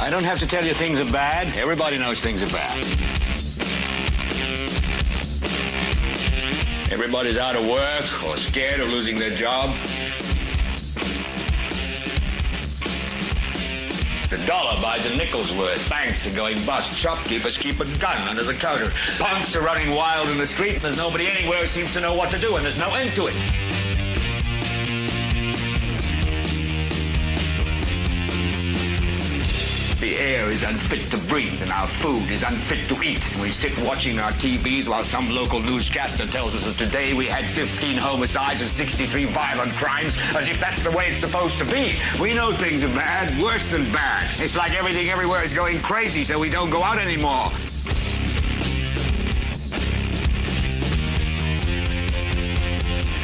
I don't have to tell you things are bad. Everybody knows things are bad. Everybody's out of work or scared of losing their job. The dollar buys a nickel's worth. Banks are going bust. Shopkeepers keep a gun under the counter. Punks are running wild in the street, and there's nobody anywhere who seems to know what to do, and there's no end to it. The air is unfit to breathe, and our food is unfit to eat. And we sit watching our TVs while some local newscaster tells us that today we had 15 homicides and 63 violent crimes, as if that's the way it's supposed to be. We know things are bad, worse than bad. It's like everything everywhere is going crazy, so we don't go out anymore.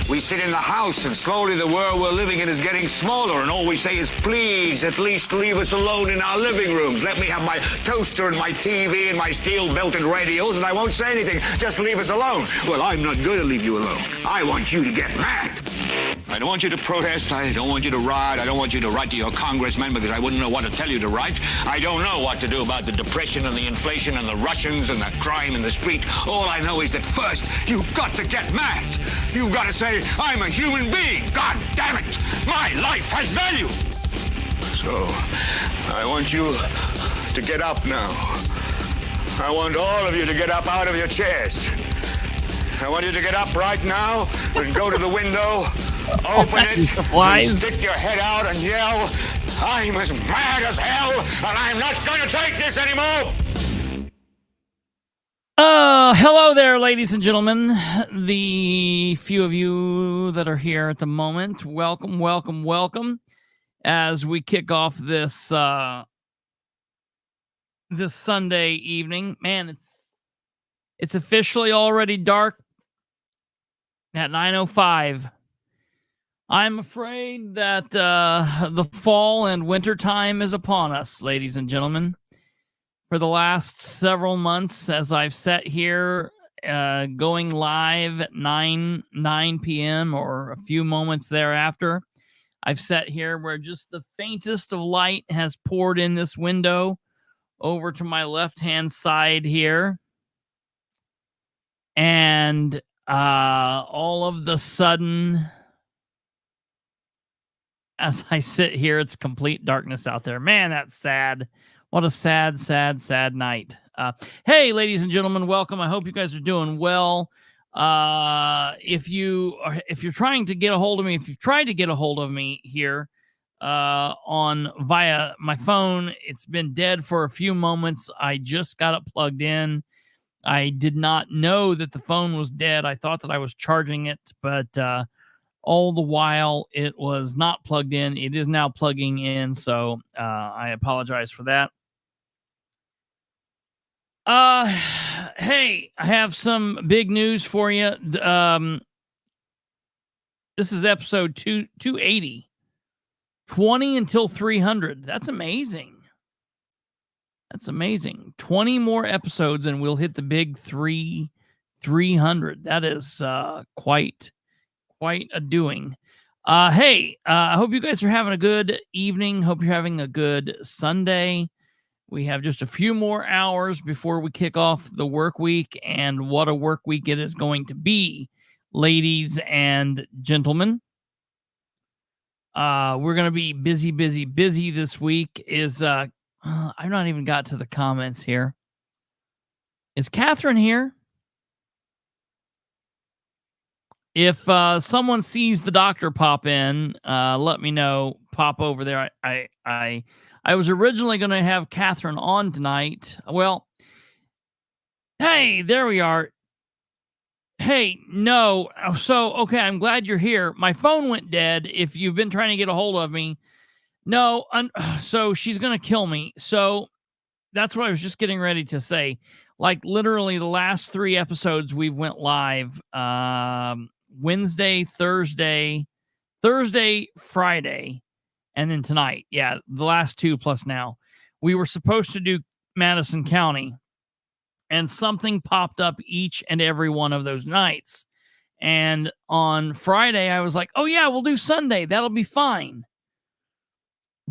We sit in the house, and slowly the world we're living in is getting smaller, and all we say is, please, at least leave us alone in our living rooms. Let me have my toaster and my TV and my steel-belted radios, and I won't say anything. Just leave us alone. Well, I'm not going to leave you alone. I want you to get mad. I don't want you to protest. I don't want you to riot. I don't want you to write to your congressman, because I wouldn't know what to tell you to write. I don't know what to do about the depression and the inflation and the Russians and the crime in the street. All I know is that first, you've got to get mad. You've got to say, I'm a human being. God damn it. My life has value. So, I want you to get up now. I want all of you to get up out of your chairs. I want you to get up right now and go to the window, open it, and stick your head out and yell, I'm as mad as hell, and I'm not going to take this anymore. Hello there, ladies and gentlemen. The few of you that are here at the moment, welcome, welcome, welcome. As we kick off this this Sunday evening, man, it's officially already dark at 9:05. I'm afraid that the fall and winter time is upon us, ladies and gentlemen. For the last several months, as I've sat here going live at 9 p.m. or a few moments thereafter, I've sat here where just the faintest of light has poured in this window over to my left-hand side here. And all of the sudden, as I sit here, it's complete darkness out there. Man, that's sad. What a sad, sad, sad night. Hey, ladies and gentlemen, welcome. I hope you guys are doing well. If you're trying to get a hold of me, if you've tried to get a hold of me here on via my phone, it's been dead for a few moments. I just got it plugged in. I did not know that the phone was dead. I thought that I was charging it, but all the while it was not plugged in. It is now plugging in, so I apologize for that. Hey, I have some big news for you. This is episode 280. 20 until 300. That's amazing. That's amazing. 20 more episodes and we'll hit the big 300. That is quite a doing. Hey, I hope you guys are having a good evening. Hope you're having a good Sunday. We have just a few more hours before we kick off the work week, and what a work week it is going to be, ladies and gentlemen. We're going to be busy this week. I've not even got to the comments here. Is Catherine here? If someone sees the doctor pop in, let me know. Pop over there. I was originally going to have Catherine on tonight. Well, hey, there we are. Hey, no. So, okay, I'm glad you're here. My phone went dead. If you've been trying to get a hold of me. No, so she's going to kill me. So that's what I was just getting ready to say. Like literally the last 3 episodes we've went live. Wednesday, Thursday, Friday, and then tonight. Yeah, the last 2 plus now. We were supposed to do Madison County, and something popped up each and every one of those nights. And on Friday, I was like, oh yeah, we'll do Sunday. That'll be fine.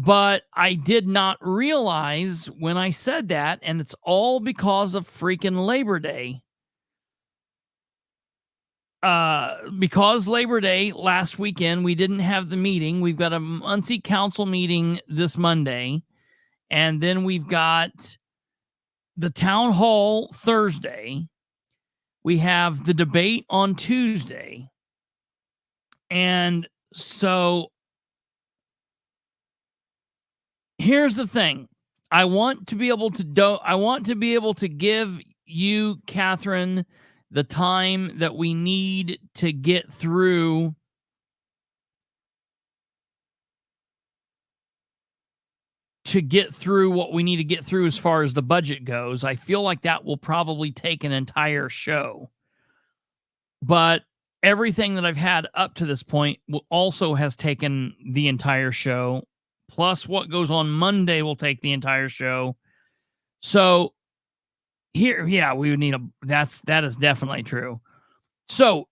But I did not realize when I said that, and it's all because of freaking Labor Day. Because Labor Day last weekend, we didn't have the meeting. We've got a Muncie Council meeting this Monday, and then we've got the town hall Thursday. We have the debate on Tuesday. And so here's the thing. I want to be able to give you, Catherine, the time that we need to get through what we need to get through as far as the budget goes. I feel like that will probably take an entire show. But everything that I've had up to this point also has taken the entire show. Plus what goes on Monday will take the entire show. So here, yeah, we would need that is definitely true. So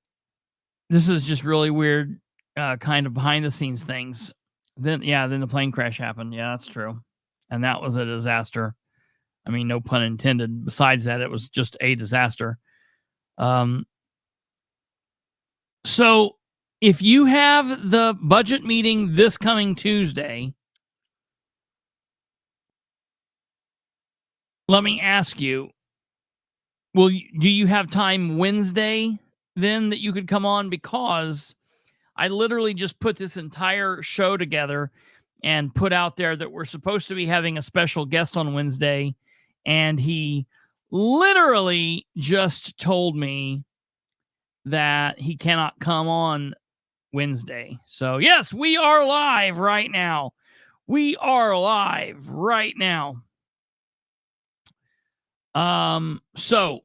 this is just really weird, kind of behind the scenes things. Then the plane crash happened. Yeah, that's true. And that was a disaster. I mean, no pun intended. Besides that, it was just a disaster. So if you have the budget meeting this coming Tuesday, let me ask you, do you have time Wednesday then that you could come on? Because I literally just put this entire show together and put out there that we're supposed to be having a special guest on Wednesday. And he literally just told me that he cannot come on Wednesday. So yes, we are live right now. So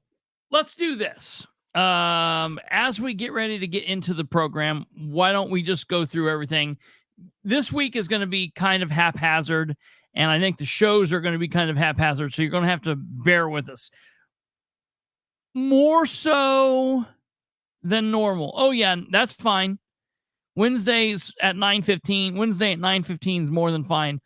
let's do this. As we get ready to get into the program, why don't we just go through everything? This week is going to be kind of haphazard, and I think the shows are going to be kind of haphazard, so you're going to have to bear with us. More so than normal. Oh, yeah, that's fine. Wednesdays at 9:15. Wednesday at 9:15 is more than fine.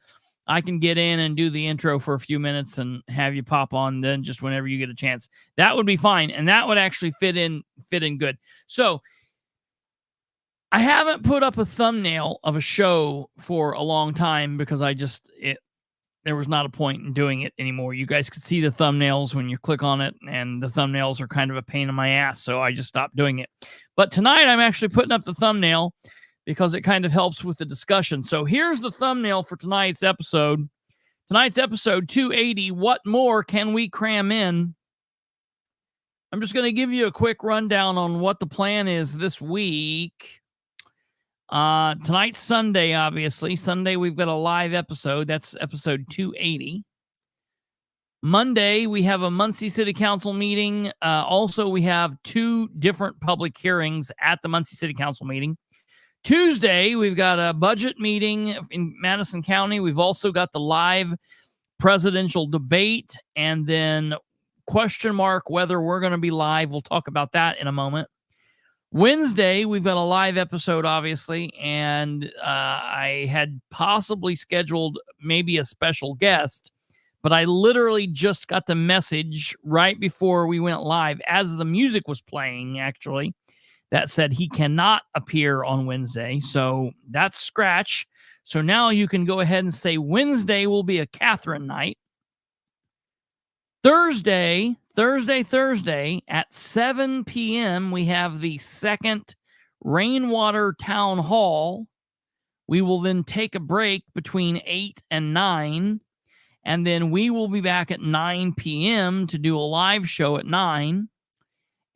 I can get in and do the intro for a few minutes and have you pop on then just whenever you get a chance. That would be fine. And that would actually fit in good. So I haven't put up a thumbnail of a show for a long time because there was not a point in doing it anymore. You guys could see the thumbnails when you click on it, and the thumbnails are kind of a pain in my ass. So I just stopped doing it. But tonight I'm actually putting up the thumbnail because it kind of helps with the discussion. So here's the thumbnail for tonight's episode. Tonight's episode 280, What More Can We Cram In? I'm just going to give you a quick rundown on what the plan is this week. Tonight's Sunday, obviously. Sunday, we've got a live episode. That's episode 280. Monday, we have a Muncie City Council meeting. Also, we have 2 different public hearings at the Muncie City Council meeting. Tuesday, we've got a budget meeting in Madison County. We've also got the live presidential debate, and then question mark whether we're going to be live. We'll talk about that in a moment. Wednesday, we've got a live episode, obviously, and I had possibly scheduled maybe a special guest, but I literally just got the message right before we went live, as the music was playing, actually, that said he cannot appear on Wednesday. So that's scratch. So now you can go ahead and say Wednesday will be a Catherine night. Thursday at 7 p.m., we have the second Rainwater Town Hall. We will then take a break between 8 and 9, and then we will be back at 9 p.m. to do a live show at 9.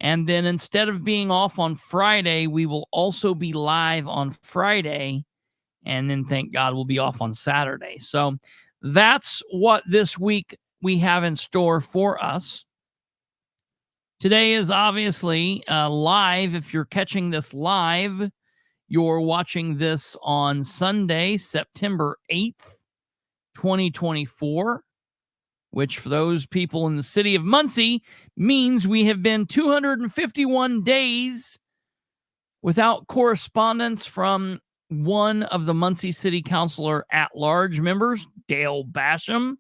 And then instead of being off on Friday, we will also be live on Friday. And then, thank God, we'll be off on Saturday. So that's what this week we have in store for us. Today is obviously live. If you're catching this live, you're watching this on Sunday, September 8th, 2024. Which for those people in the city of Muncie means we have been 251 days without correspondence from one of the Muncie City Councilor at-large members, Dale Basham.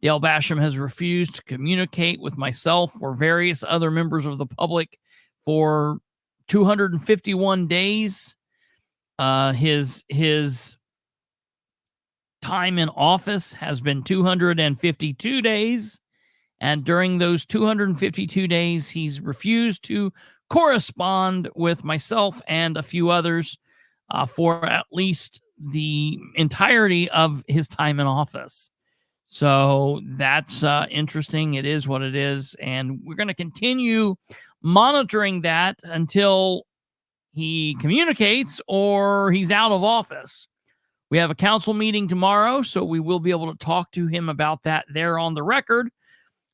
Dale Basham has refused to communicate with myself or various other members of the public for 251 days. His time in office has been 252 days. And during those 252 days, he's refused to correspond with myself and a few others for at least the entirety of his time in office. So that's interesting. It is what it is. And we're going to continue monitoring that until he communicates or he's out of office. We have a council meeting tomorrow, so we will be able to talk to him about that there on the record.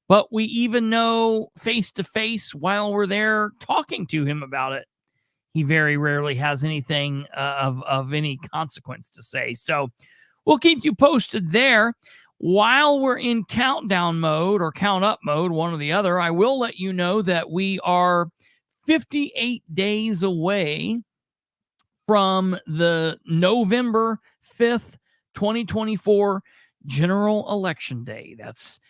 But we even know face-to-face while we're there talking to him about it, he very rarely has anything of any consequence to say. So we'll keep you posted there. While we're in countdown mode or count up mode, one or the other, I will let you know that we are 58 days away from the November 5th, 2024 General Election Day. That's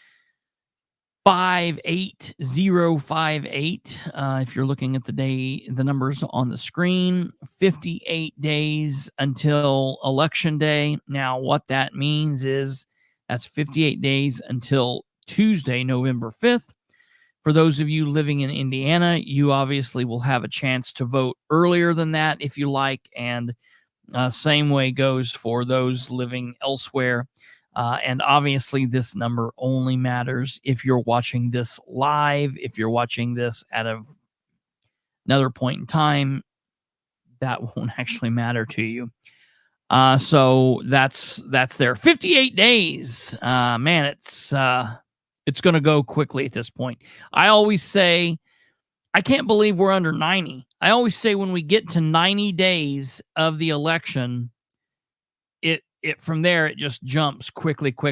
58058. If you're looking at the numbers on the screen, 58 days until Election Day. Now, what that means is that's 58 days until Tuesday, November 5th. For those of you living in Indiana, you obviously will have a chance to vote earlier than that if you like. And same way goes for those living elsewhere. And obviously, this number only matters if you're watching this live. If you're watching this at another point in time, that won't actually matter to you. So that's there. 58 days. Man, it's going to go quickly at this point. I always say, I can't believe we're under 90. I always say when we get to 90 days of the election, it from there, it just jumps quickly. But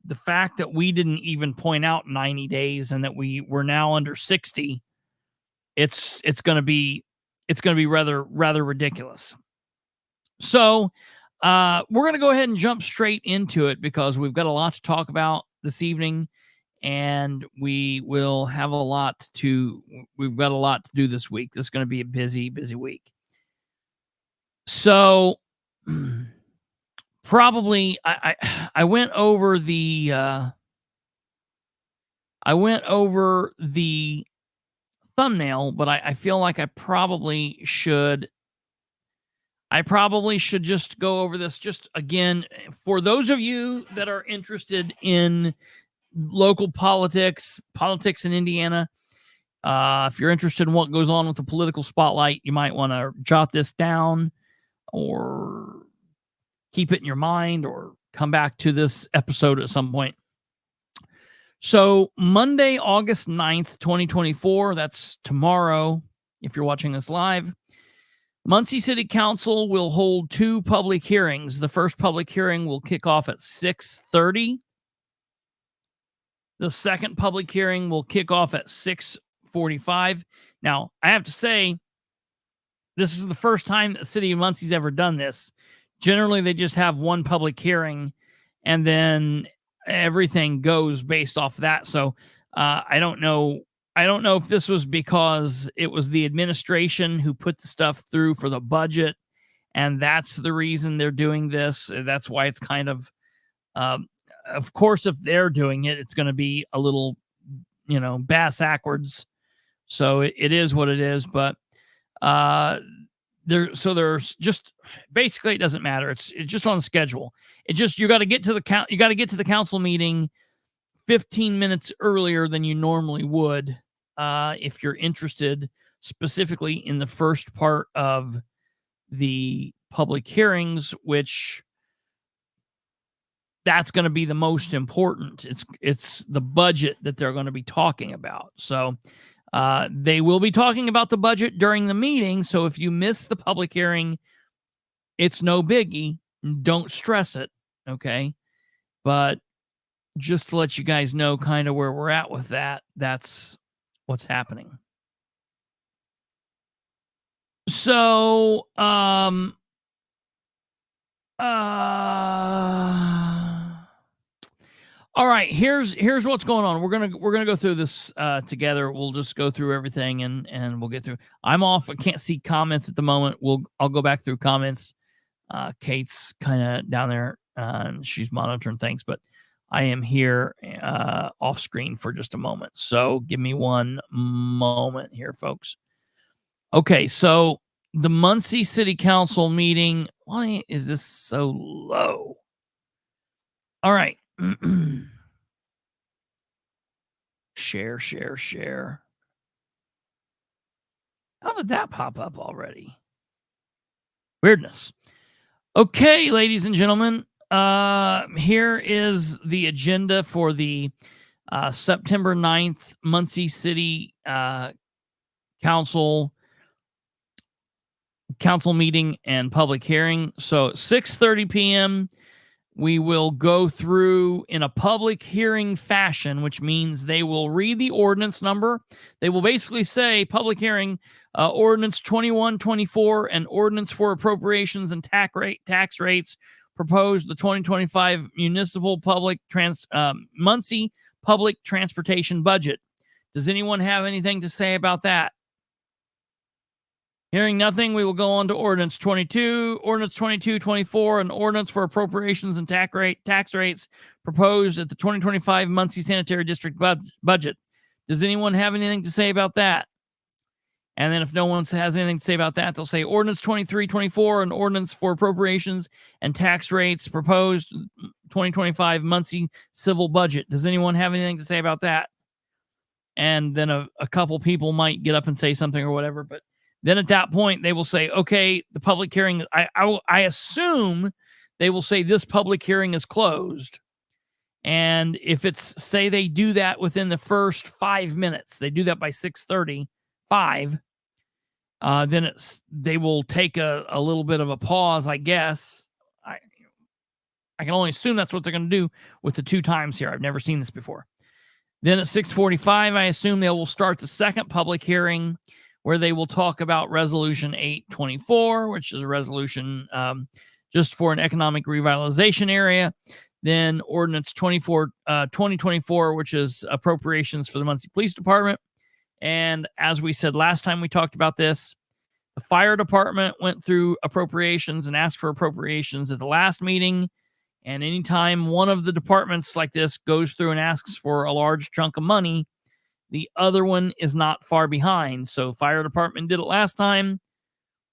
the fact that we didn't even point out 90 days and that we're now under 60, it's going to be rather ridiculous. So we're going to go ahead and jump straight into it because we've got a lot to talk about this evening, and we've got a lot to do this week. This is going to be a busy week. So probably I went over the thumbnail, but I feel like I probably should just go over this just again for those of you that are interested in local politics in Indiana. If you're interested in what goes on with the political spotlight, you might want to jot this down or keep it in your mind or come back to this episode at some point. So Monday, August 9th, 2024, that's tomorrow if you're watching this live, Muncie City Council will hold 2 public hearings. The first public hearing will kick off at 6:30. The second public hearing will kick off at 6:45. Now, I have to say, this is the first time the city of Muncie's ever done this. Generally, they just have one public hearing, and then everything goes based off that. So I don't know if this was because it was the administration who put the stuff through for the budget, and that's the reason they're doing this. That's why it's kind of course, if they're doing it, it's going to be a little, bass-ackwards. So it is what it is. But there's just basically it doesn't matter. It's just on the schedule. It just you got to get to the council meeting 15 minutes earlier than you normally would if you're interested specifically in the first part of the public hearings, which that's going to be the most important. It's the budget that they're going to be talking about. So they will be talking about the budget during the meeting. So if you miss the public hearing, it's no biggie. Don't stress it. Okay. But just to let you guys know kind of where we're at with that, that's what's happening. So, all right, here's what's going on. We're gonna go through this together. We'll just go through everything and we'll get through. I'm off. I can't see comments at the moment. I'll go back through comments. Kate's kind of down there and she's monitoring things, but I am here off screen for just a moment. So give me one moment here, folks. Okay, so the Muncie City Council meeting. Why is this so low? All right. Share. How did that pop up already? Weirdness. Okay, ladies and gentlemen, here is the agenda for the September 9th Muncie City Council meeting and public hearing. So 6:30 p.m. we will go through in a public hearing fashion, which means they will read the ordinance number. They will basically say public hearing, ordinance 2124 and ordinance for appropriations and tax rates proposed the 2025 municipal Muncie public transportation budget. Does anyone have anything to say about that? Hearing nothing, we will go on to ordinance 2224, an ordinance for appropriations and tax rates proposed at the 2025 Muncie Sanitary District budget. Does anyone have anything to say about that? And then if no one has anything to say about that, they'll say ordinance 2324, an ordinance for appropriations and tax rates proposed 2025 Muncie civil budget. Does anyone have anything to say about that? And then a couple people might get up and say something or whatever, but then at that point, they will say, okay, the public hearing, I assume they will say this public hearing is closed. And if it's, say they do that within the first 5 minutes, they do that by 6:35, then they will take a little bit of a pause, I guess. I can only assume that's what they're going to do with the 2 times here. I've never seen this before. Then at 6:45, I assume they will start the second public hearing, where they will talk about Resolution 824, which is a resolution just for an economic revitalization area. Then Ordinance 2024, which is appropriations for the Muncie Police Department. And as we said last time we talked about this, the fire department went through appropriations and asked for appropriations at the last meeting. And anytime one of the departments like this goes through and asks for a large chunk of money, the other one is not far behind. So fire department did it last time.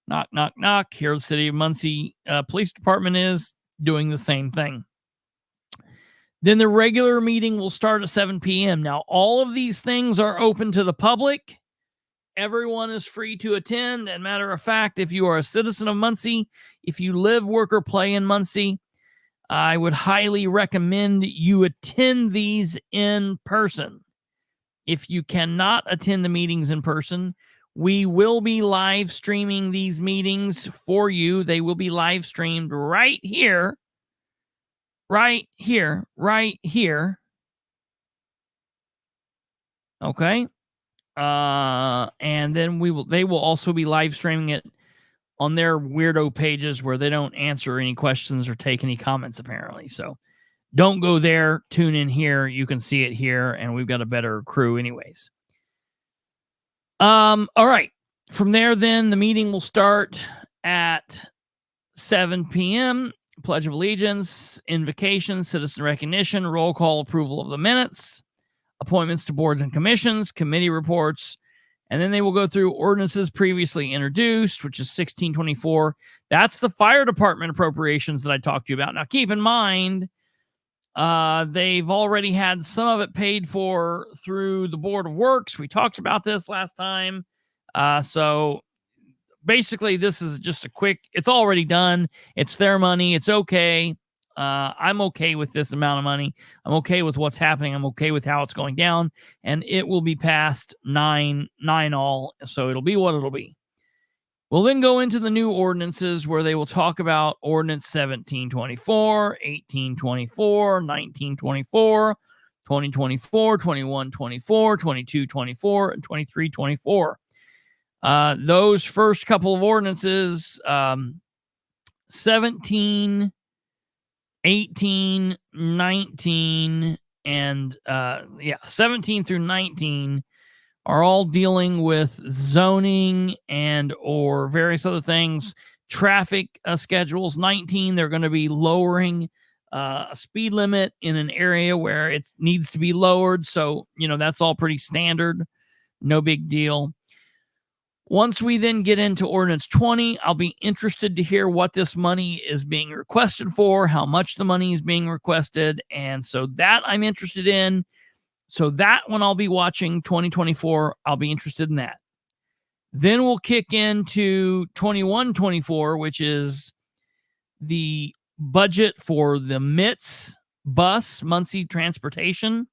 Knock, knock, knock. Here the City of Muncie Police Department is doing the same thing. Then the regular meeting will start at 7 p.m. Now, all of these things are open to the public. Everyone is free to attend. And matter of fact, if you are a citizen of Muncie, if you live, work, or play in Muncie, I would highly recommend you attend these in person. If you cannot attend the meetings in person, we will be live streaming these meetings for you. They will be live streamed right here. Okay. And then they will also be live streaming it on their weirdo pages where they don't answer any questions or take any comments, apparently. So don't go there. Tune in here. You can see it here, and we've got a better crew anyways. All right. From there, then, the meeting will start at 7 p.m. Pledge of Allegiance, invocation, citizen recognition, roll call, approval of the minutes, appointments to boards and commissions, committee reports, and then they will go through ordinances previously introduced, which is 1624. That's the fire department appropriations that I talked to you about. Now, keep in mind, they've already had some of it paid for through the Board of Works. We talked about this last time. So basically, this is just a quick, it's already done. It's their money. It's okay. I'm okay with this amount of money. I'm okay with what's happening. I'm okay with how it's going down. And it will be passed 9-9 So it'll be what it'll be. We'll then go into the new ordinances where they will talk about Ordinance 1724, 1824, 1924, 2024, 2124, 2224, and 2324. Those first couple of ordinances, 17, 18, 19, and 17 through 19 are all dealing with zoning and or various other things, traffic schedules. 19, they're going to be lowering a speed limit in an area where it needs to be lowered. So, that's all pretty standard. No big deal. Once we then get into ordinance 20, I'll be interested to hear what this money is being requested for, how much the money is being requested. And so that I'm interested in. So that one I'll be watching 2024. I'll be interested in that. Then we'll kick into 21-24, which is the budget for the MITS bus, Muncie Transportation.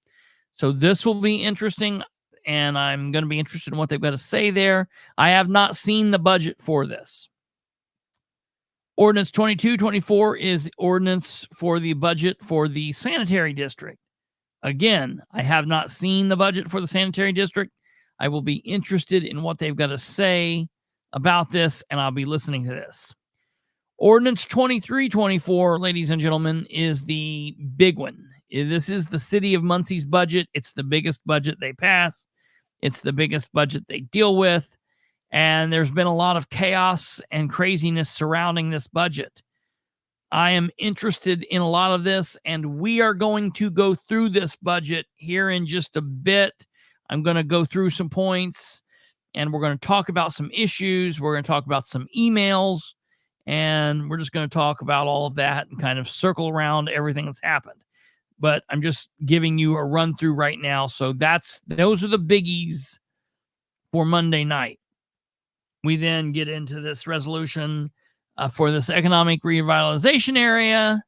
So this will be interesting, and I'm going to be interested in what they've got to say there. I have not seen the budget for this. Ordinance 22-24 is ordinance for the budget for the sanitary district. Again, I have not seen the budget for the sanitary district. I will be interested in what they've got to say about this, and I'll be listening to this. Ordinance 23-24, ladies and gentlemen, is the big one. This is the city of Muncie's budget. It's the biggest budget they pass. It's the biggest budget they deal with. And there's been a lot of chaos and craziness surrounding this budget. I am interested in a lot of this, and we are going to go through this budget here in just a bit. I'm going to go through some points, and we're going to talk about some issues. We're going to talk about some emails, and we're just going to talk about all of that and kind of circle around everything that's happened. But I'm just giving you a run through right now. So those are the biggies for Monday night. We then get into this resolution for this economic revitalization area,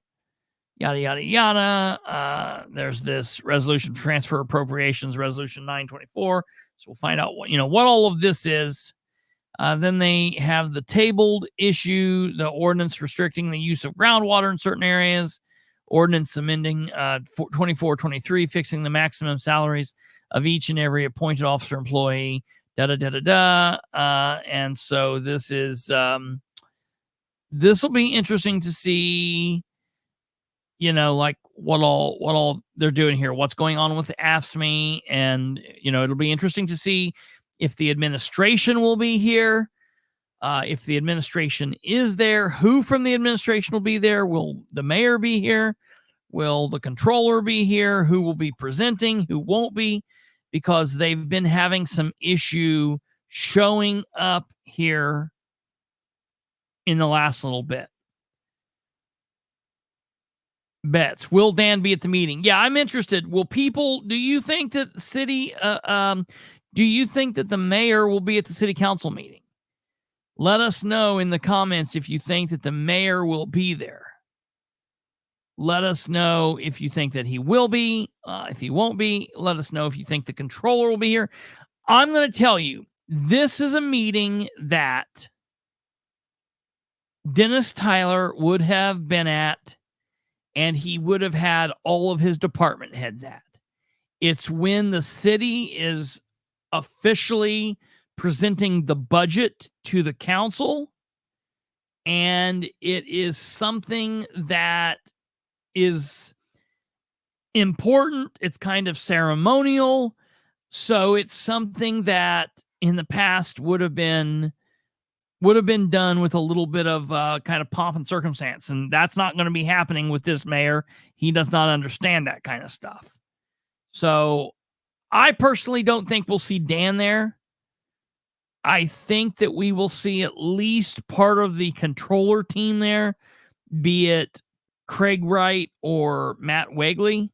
yada, yada, yada. There's this resolution for transfer appropriations, resolution 924. So we'll find out what all of this is. Then they have the tabled issue, the ordinance restricting the use of groundwater in certain areas, ordinance amending 24-23, fixing the maximum salaries of each and every appointed officer employee, and so this is this will be interesting to see, like what all they're doing here, what's going on with the AFSCME, and it'll be interesting to see if the administration will be here. If the administration is there, who from the administration will be there? Will the mayor be here? Will the controller be here? Who will be presenting? Who won't be? Because they've been having some issue showing up here in the last little bit. Bets. Will Dan be at the meeting? Yeah, I'm interested. Do you think that do you think that the mayor will be at the city council meeting? Let us know in the comments if you think that the mayor will be there. Let us know if you think that he will be. If he won't be, let us know if you think the controller will be here. I'm going to tell you, this is a meeting that Dennis Tyler would have been at, and he would have had all of his department heads at. It's when the city is officially presenting the budget to the council, and it is something that is important. It's kind of ceremonial. So it's something that in the past would have been done with a little bit of kind of pomp and circumstance. And that's not going to be happening with this mayor. He does not understand that kind of stuff. So I personally don't think we'll see Dan there. I think that we will see at least part of the controller team there, be it Craig Wright or Matt Wegley.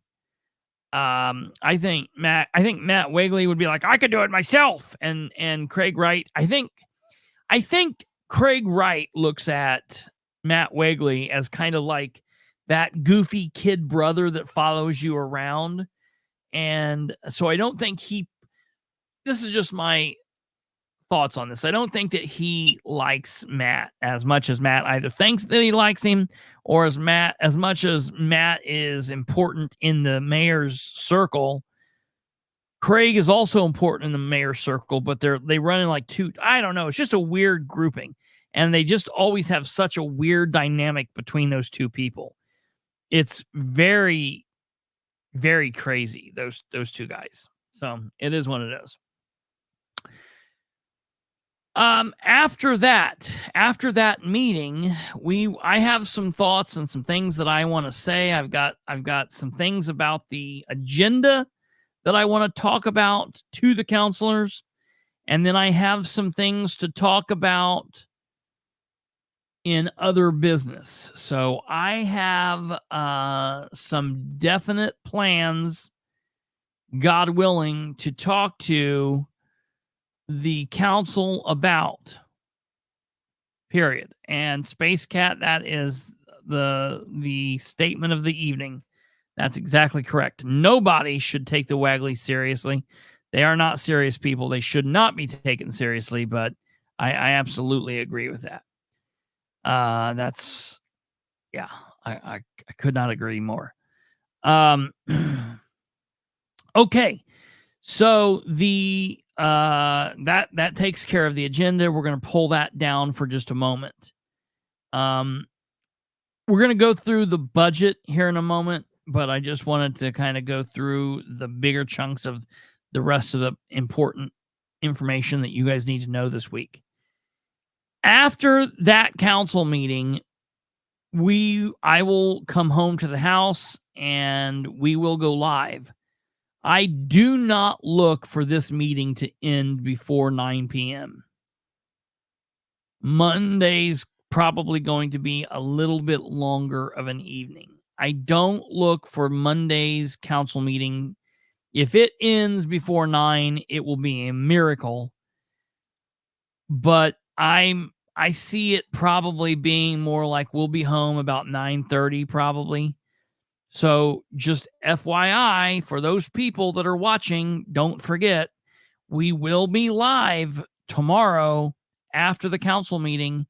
I think Matt Wegley would be like, I could do it myself. And Craig Wright, I think Craig Wright looks at Matt Wegley as kind of like that goofy kid brother that follows you around. And so I don't think this is just my thoughts on this. I don't think that he likes Matt as much as Matt either thinks that he likes him, or as much as Matt is important in the mayor's circle. Craig is also important in the mayor's circle, but they run in like two. I don't know. It's just a weird grouping, and they just always have such a weird dynamic between those two people. It's very, very crazy. Those two guys. So it is what it is. After that meeting, I have some thoughts and some things that I want to say. I've got some things about the agenda that I want to talk about to the counselors, and then I have some things to talk about in other business. So I have some definite plans, God willing, to talk to the council about, period. And Space Cat, that is the statement of the evening. That's exactly correct. Nobody should take the Wagleys seriously. They are not serious people. They should not be taken seriously, but I absolutely agree with that. That's, yeah, I could not agree more. Okay. So the that takes care of the agenda. We're going to pull that down for just a moment. We're going to go through the budget here in a moment, but I just wanted to kind of go through the bigger chunks of the rest of the important information that you guys need to know this week. After that council meeting, I will come home to the house and we will go live. I do not look for this meeting to end before 9 p.m. Monday's probably going to be a little bit longer of an evening. I don't look for Monday's council meeting. If it ends before 9, it will be a miracle. But I see it probably being more like we'll be home about 9:30 probably. So just FYI, for those people that are watching, don't forget, we will be live tomorrow after the council meeting.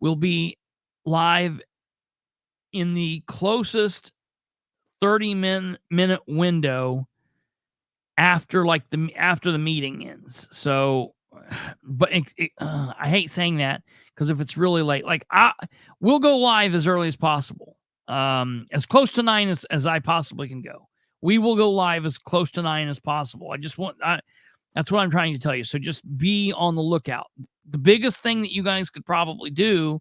We'll be live in the closest 30-minute window after the meeting ends. So, but I hate saying that because if it's really late, we'll go live as early as possible. As close to 9 as I possibly can go. We will go live as close to 9 as possible. That's what I'm trying to tell you. So just be on the lookout. The biggest thing that you guys could probably do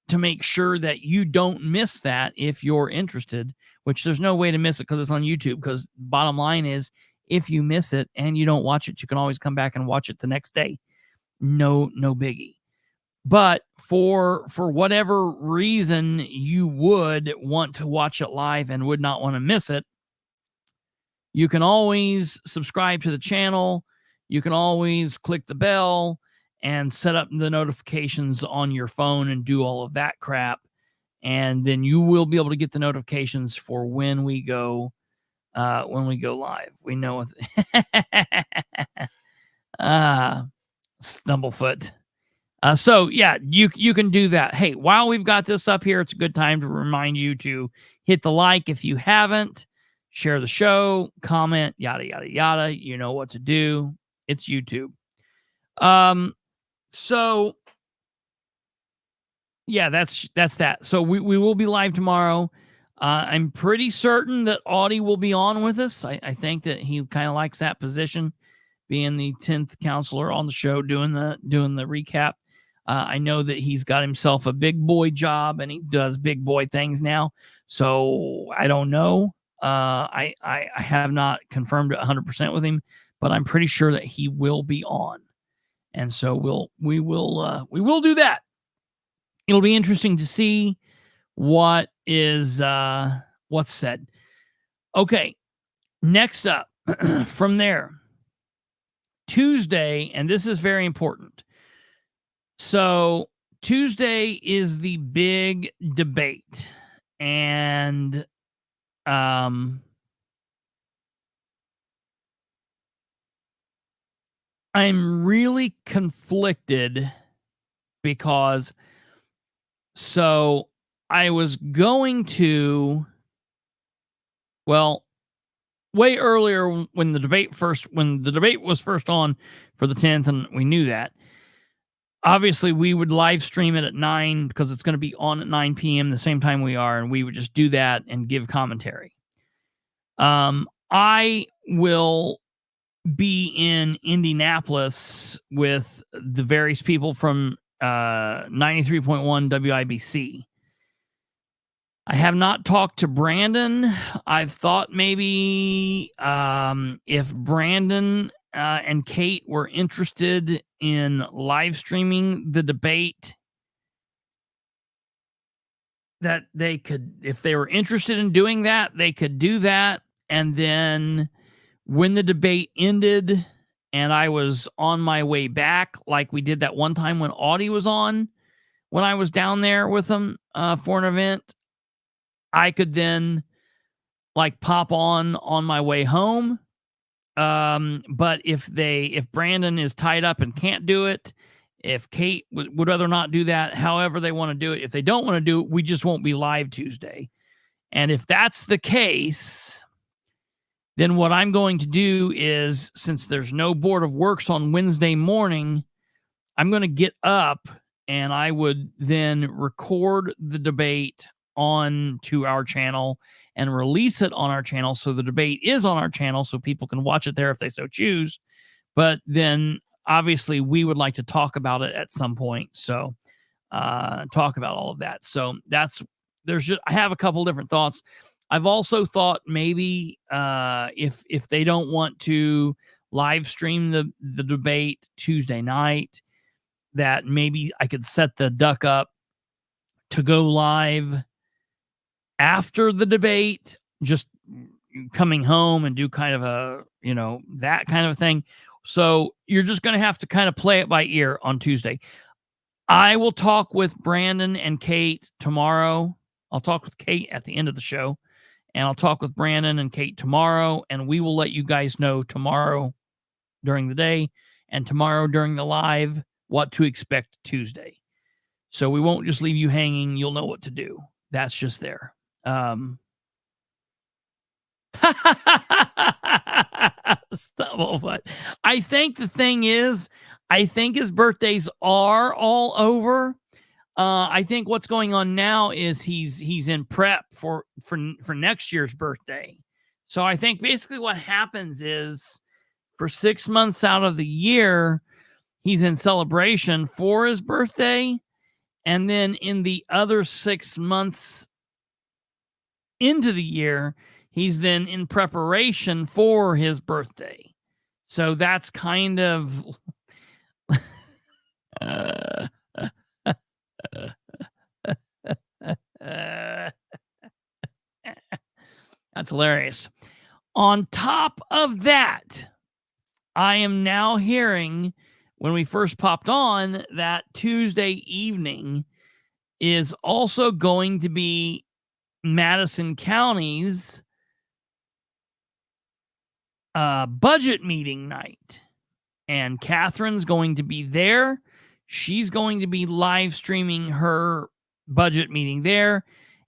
to make sure that you don't miss that, if you're interested, which there's no way to miss it because it's on YouTube, because bottom line is, if you miss it and you don't watch it, you can always come back and watch it the next day. No biggie. But for whatever reason you would want to watch it live and would not want to miss it, you can always subscribe to the channel. You can always click the bell and set up the notifications on your phone and do all of that crap. And then you will be able to get the notifications for when we go live. We know what Stumblefoot. So yeah, you can do that. Hey, while we've got this up here, it's a good time to remind you to hit the like if you haven't, share the show, comment, yada yada yada. You know what to do. It's YouTube. So yeah, that's that. So we will be live tomorrow. I'm pretty certain that Audie will be on with us. I think that he kind of likes that position, being the 10th counselor on the show, doing the recap. I know that he's got himself a big boy job and he does big boy things now. So I don't know. I have not confirmed it 100% with him, but I'm pretty sure that he will be on. And so we will do that. It'll be interesting to see what's said. Okay. Next up from there, Tuesday, and this is very important. So Tuesday is the big debate, and I'm really conflicted because I was going to, way earlier when the debate was first on for the 10th, and we knew that. Obviously, we would live stream it at 9 because it's going to be on at 9 p.m. the same time we are, and we would just do that and give commentary. I will be in Indianapolis with the various people from 93.1 WIBC. I have not talked to Brandon. I've thought maybe if Brandon and Kate were interested in live streaming the debate, that they could, if they were interested in doing that, they could do that. And then when the debate ended and I was on my way back, like we did that one time when Audie was on, when I was down there with them for an event, I could then like pop on my way home. But if Brandon is tied up and can't do it, if Kate would rather not do that, however they want to do it, if they don't want to do it, we just won't be live Tuesday. And if that's the case, then what I'm going to do is, since there's no Board of Works on Wednesday morning, I'm going to get up and I would then record the debate on to our channel and release it on our channel. So the debate is on our channel so people can watch it there if they so choose. But then obviously we would like to talk about it at some point. So talk about all of that. So I have a couple different thoughts. I've also thought maybe if they don't want to live stream the debate Tuesday night, that maybe I could set the duck up to go live after the debate, just coming home and do kind of a, that kind of thing. So you're just going to have to kind of play it by ear on Tuesday. I will talk with Brandon and Kate tomorrow. I'll talk with Kate at the end of the show, and I'll talk with Brandon and Kate tomorrow, and we will let you guys know tomorrow during the day and tomorrow during the live what to expect Tuesday. So we won't just leave you hanging. You'll know what to do. That's just there. But I think the thing is, I think his birthdays are all over. I think what's going on now is he's in prep for next year's birthday. So I think basically what happens is for 6 months out of the year, he's in celebration for his birthday. And then in the other 6 months into the year, he's then in preparation for his birthday. So that's kind of that's hilarious. On top of that, I am now hearing, when we first popped on, that Tuesday evening is also going to be Madison County's budget meeting night. And Catherine's going to be there. She's going to be live streaming her budget meeting there.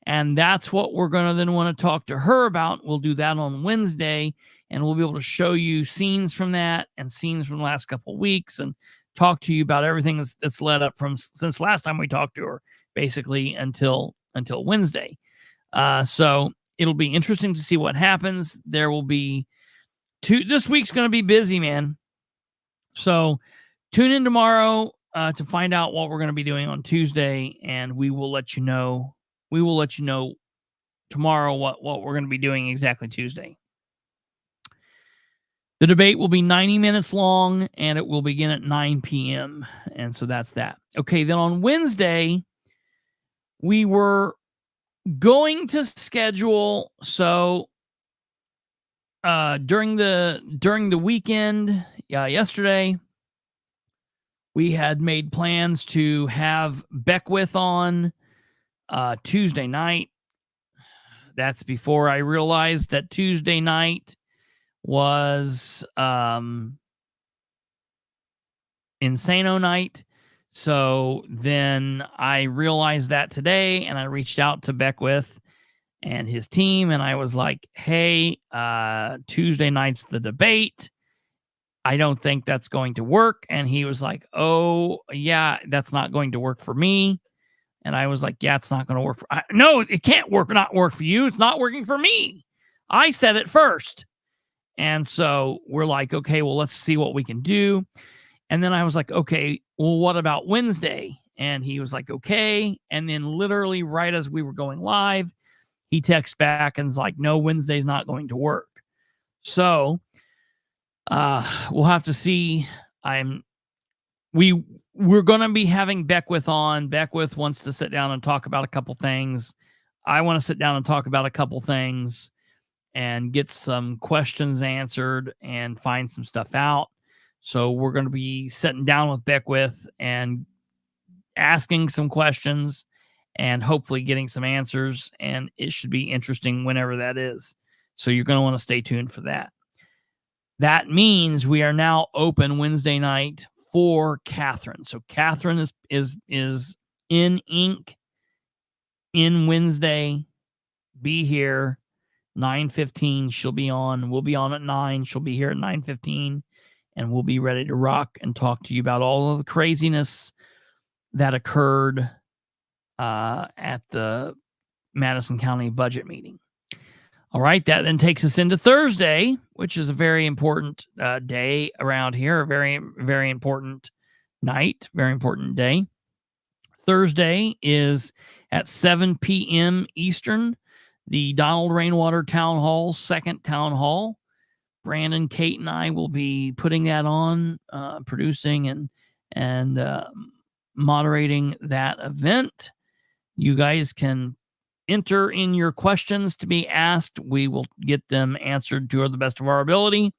And that's what we're going to then want to talk to her about. We'll do that on Wednesday, and we'll be able to show you scenes from that and scenes from the last couple of weeks and talk to you about everything that's led up from since last time we talked to her, basically until Wednesday. So it'll be interesting to see what happens. There will be this week's going to be busy, man. So tune in tomorrow to find out what we're going to be doing on Tuesday, and we will let you know. We will let you know tomorrow what we're going to be doing exactly Tuesday. The debate will be 90 minutes long, and it will begin at 9 p.m. And so that's that. Okay, then on Wednesday, we were going to schedule, so during the weekend, yesterday, we had made plans to have Beckwith on Tuesday night. That's before I realized that Tuesday night was Insano night. So then I realized that today, and I reached out to Beckwith, and his team. And I was like, hey, Tuesday night's the debate. I don't think that's going to work. And he was like, oh, yeah, that's not going to work for me. And I was like, yeah, it's not going to work. No, it can't not work for you. It's not working for me. I said it first. And so we're like, okay, well, let's see what we can do. And then I was like, okay, well, what about Wednesday? And he was like, okay. And then literally right as we were going live, he texts back and is like, no, Wednesday's not going to work. So we'll have to see. We're going to be having Beckwith on. Beckwith wants to sit down and talk about a couple things. I want to sit down and talk about a couple things and get some questions answered and find some stuff out. So we're going to be sitting down with Beckwith and asking some questions and hopefully getting some answers. And it should be interesting whenever that is. So you're going to want to stay tuned for that. That means we are now open Wednesday night for Catherine. So Catherine is in ink in Wednesday. Be here 9:15. She'll be on. We'll be on at 9. She'll be here at 9:15, and we'll be ready to rock and talk to you about all of the craziness that occurred at the Madison County budget meeting. All right, that then takes us into Thursday, which is a very important day around here, a very, very important night, very important day. Thursday is at 7 p.m. Eastern, the Donald Rainwater Town Hall, second town hall. Brandon, Kate, and I will be putting that on, producing and moderating that event. You guys can enter in your questions to be asked. We will get them answered to the best of our ability.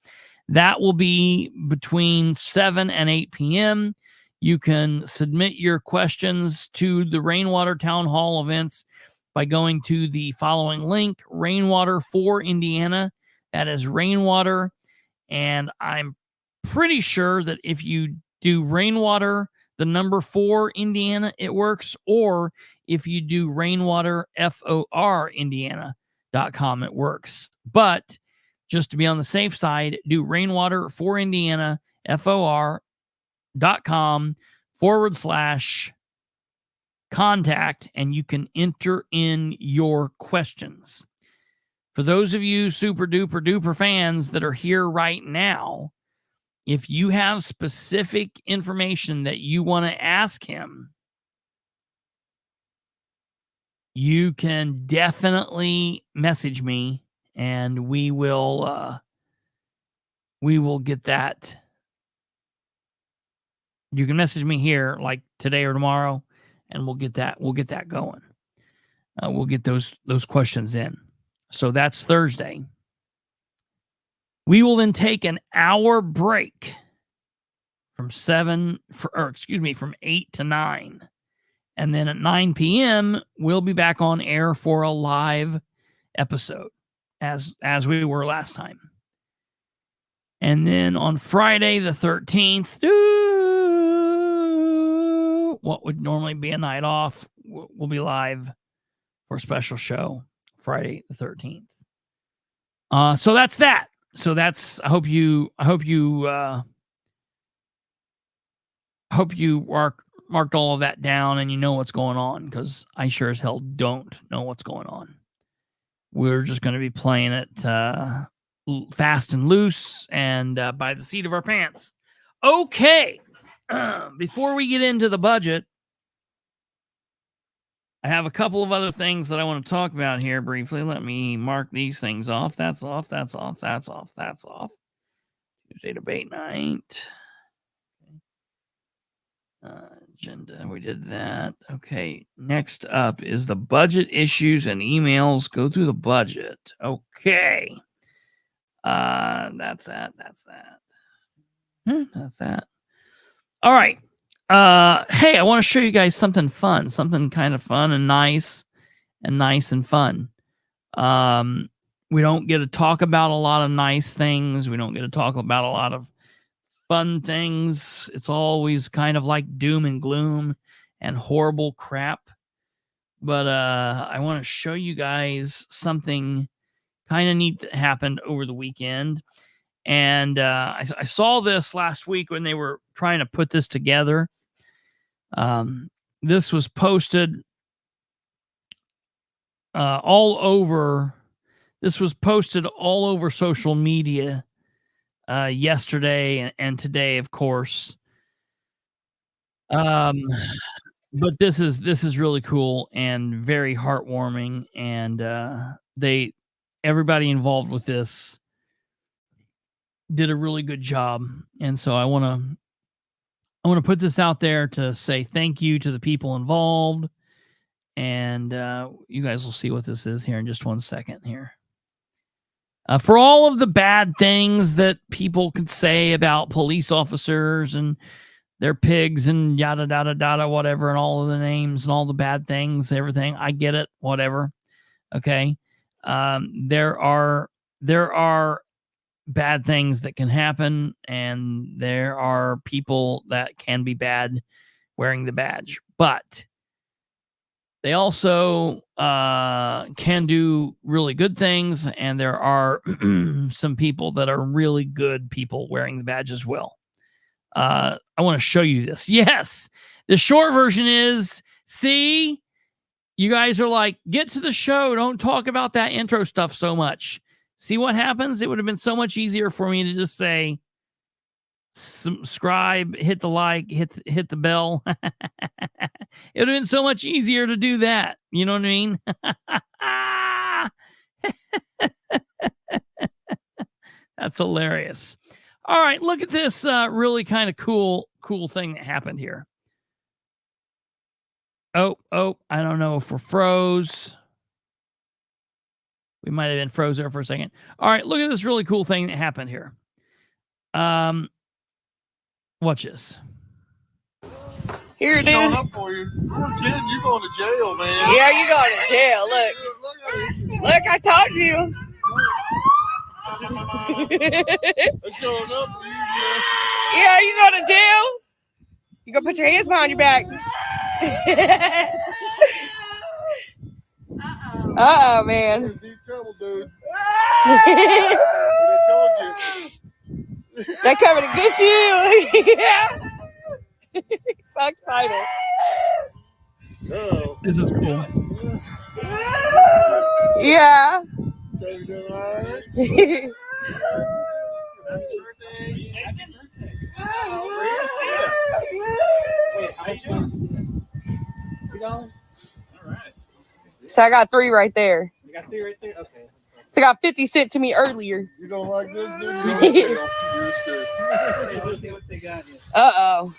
That will be between 7 and 8 p.m. You can submit your questions to the Rainwater Town Hall events by going to the following link, Rainwater for Indiana. That is Rainwater. And I'm pretty sure that if you do Rainwater, the number 4 Indiana, it works. Or if you do Rainwater FOR Indiana.com, it works. But just to be on the safe side, do Rainwater for Indiana FOR.com/contact, and you can enter in your questions. For those of you super duper duper fans that are here right now, if you have specific information that you want to ask him, you can definitely message me and we will get that. You can message me here like today or tomorrow and we'll get that going. We'll get those questions in. So that's Thursday. We will then take an hour break from 8 to 9. And then at 9 p.m., we'll be back on air for a live episode as we were last time. And then on Friday the 13th, what would normally be a night off, we'll be live for a special show Friday the 13th. So that's that. So that's, I hope you marked all of that down and you know what's going on, because I sure as hell don't know what's going on. We're just going to be playing it fast and loose and by the seat of our pants. Okay. Before we get into the budget, I have a couple of other things that I want to talk about here briefly. Let me mark these things off. That's off. That's off. That's off. That's off. Tuesday debate night. Agenda. We did that. Okay. Next up is the budget issues and emails. Go through the budget. Okay. That's that. That's that. That's that. All right. Hey, I want to show you guys something fun, something kind of fun and nice and fun. We don't get to talk about a lot of nice things. We don't get to talk about a lot of fun things. It's always kind of like doom and gloom and horrible crap. but I want to show you guys something kind of neat that happened over the weekend. And I saw this last week when they were trying to put this together. This was posted all over. This was posted all over social media yesterday and today, of course. But this is really cool and very heartwarming, and everybody involved with this did a really good job. And so I want to put this out there to say thank you to the people involved, and you guys will see what this is here in just 1 second here. For all of the bad things that people could say about police officers and they're pigs and yada, yada, yada, whatever, and all of the names and all the bad things, everything. I get it, whatever. Okay. There are bad things that can happen, and there are people that can be bad wearing the badge, but they also can do really good things, and there are some people that are really good people wearing the badge as well. I want to show you this. Yes, the short version is, see, you guys are like, get to the show. Don't talk about that intro stuff so much. See what happens? It would have been so much easier for me to just say, subscribe, hit the like, hit the bell. It would have been so much easier to do that. You know what I mean? That's hilarious. All right, look at this really kind of cool thing that happened here. Oh, I don't know if we're froze. We might have been froze there for a second. All right, look at this really cool thing that happened here. Watch this. Here, dude. Showing up for you. Poor kid, you're going to jail, man. Yeah, you going to jail. Look, I told you. They're showing up for you, man. Yeah, you going to jail? You gonna put your hands behind your back. Uh-oh, man. You're in deep trouble, dude. They told you. coming to get you. Yeah. So excited. Oh. This is cool. Yeah. So you doing all right? Yeah. So I got 3 right there. You got 3 right there? Okay. So I got 50 sent to me earlier. You don't like this, dude? Let's see what they got here. Uh-oh.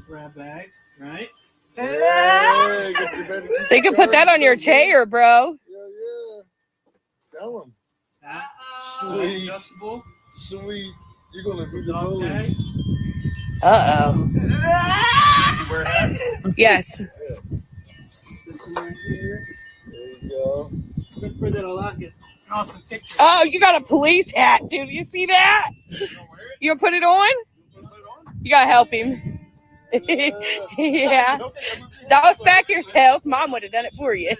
Grab bag, right? Hey, So you can put that on your chair, bro. Yeah. Tell him. Sweet. Sweet. You're going to be the bully. Uh-oh. Yes. There you go. Let's put that on it. Awesome picture. Oh, you got a police hat, dude. You see that? You gonna put it on? You gotta help him. Yeah. Don't smack yourself. Mom would have done it for you.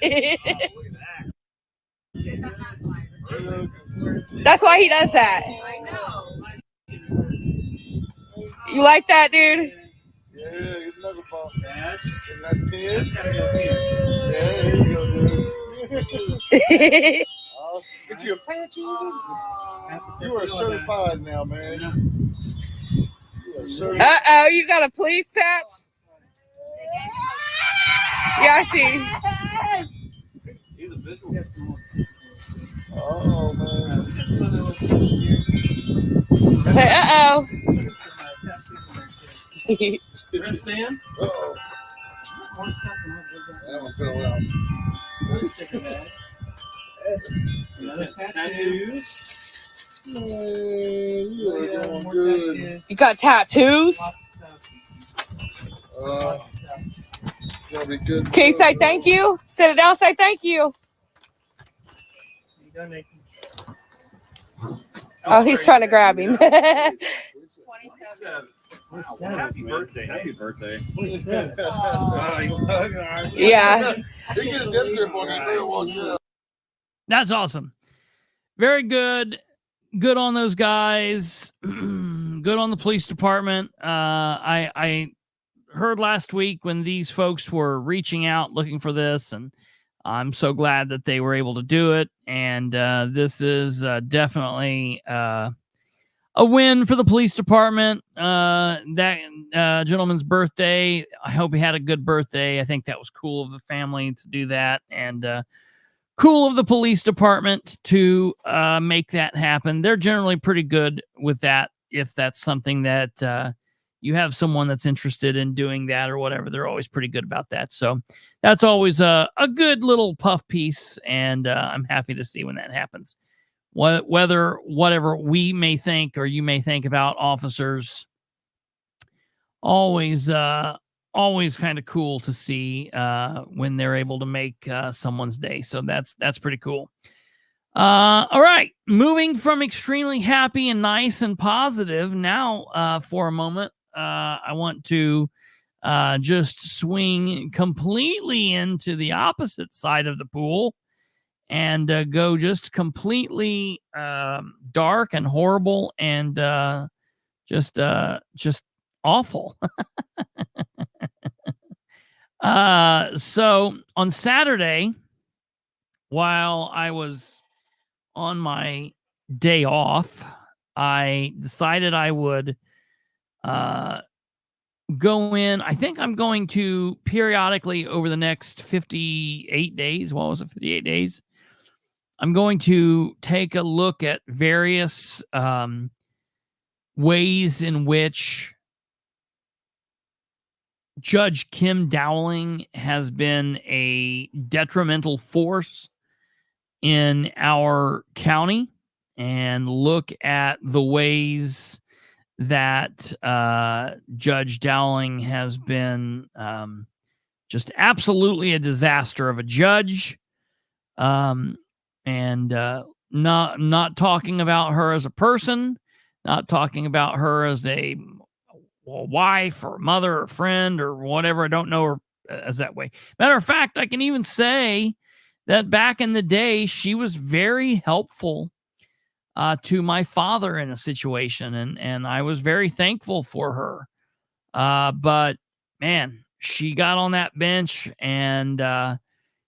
That's why he does that. You like that, dude? Yeah, it's another bump. Isn't that pin? Yeah, there you go, dude. Awesome. Get you a patch, you are certified now, man. Uh-oh, you got a police patch? Yeah, I see. Oh, man. Say, uh-oh. Wristband? Uh-oh. That one fell out. Tattoos. You are doing good. You got tattoos? Gonna be good. Can you say thank you? Sit it down, say thank you. Oh, he's trying to grab him. Happy birthday. Happy birthday. Yeah. He get a death grip on that girl walks out. That's awesome. Very good. Good on those guys. Good on the police department. I heard last week when these folks were reaching out looking for this, and I'm so glad that they were able to do it. And this is definitely a win for the police department. That gentleman's birthday, I hope he had a good birthday. I think that was cool of the family to do that, and cool of the police department to make that happen. They're generally pretty good with that. If that's something that you have someone that's interested in doing that or whatever, they're always pretty good about that. So that's always a good little puff piece, and I'm happy to see when that happens. Whatever we may think or you may think about officers, always kind of cool to see when they're able to make someone's day. So that's pretty cool. All right, moving from extremely happy and nice and positive now for a moment, I want to just swing completely into the opposite side of the pool and go just completely dark and horrible and just awful. So on Saturday, while I was on my day off, I decided I would go in. I think I'm going to periodically over the next 58 days. What was it? 58 days. I'm going to take a look at various ways in which Judge Kim Dowling has been a detrimental force in our county, and look at the ways that Judge Dowling has been just absolutely a disaster of a judge. And not talking about her as a person, not talking about her as a wife or mother or friend or whatever. I don't know her as that way. Matter of fact, I can even say that back in the day, she was very helpful to my father in a situation, and I was very thankful for her. But man, she got on that bench and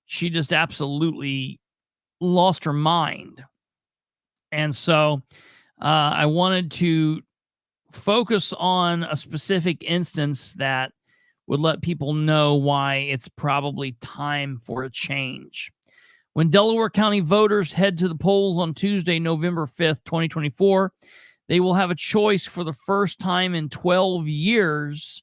she just absolutely lost her mind. And so I wanted to focus on a specific instance that would let people know why it's probably time for a change. When Delaware County voters head to the polls on Tuesday, November 5th, 2024, they will have a choice for the first time in 12 years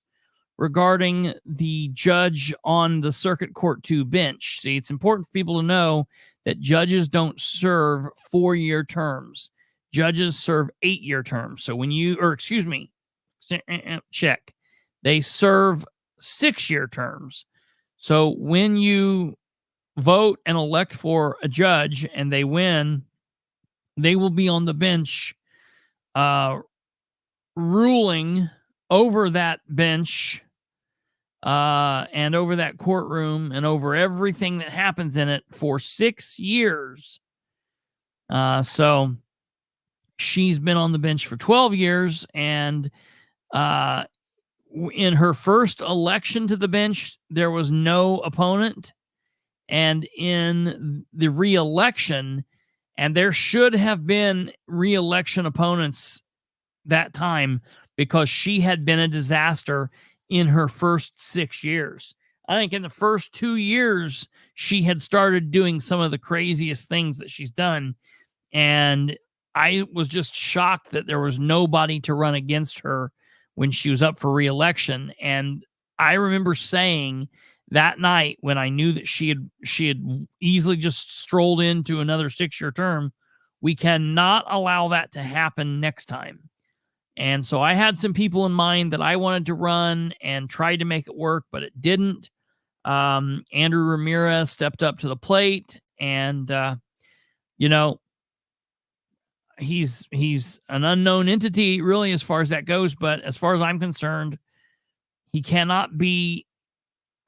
regarding the judge on the Circuit Court 2 bench. See, it's important for people to know that judges don't serve 4-year terms. Judges serve 8-year terms. So when you, or excuse me, check. They serve 6-year terms. So when you vote and elect for a judge and they win, they will be on the bench ruling over that bench and over that courtroom and over everything that happens in it for 6 years. So she's been on the bench for 12 years, and in her first election to the bench, there was no opponent. And in the re-election, and there should have been re-election opponents that time because she had been a disaster in her first 6 years. I think in the first 2 years, she had started doing some of the craziest things that she's done. And I was just shocked that there was nobody to run against her when she was up for re-election. And I remember saying that night when I knew that she had easily just strolled into another 6-year term, we cannot allow that to happen next time. And so I had some people in mind that I wanted to run and tried to make it work, but it didn't. Andrew Ramirez stepped up to the plate, and he's an unknown entity, really, as far as that goes. But as far as I'm concerned, he cannot be.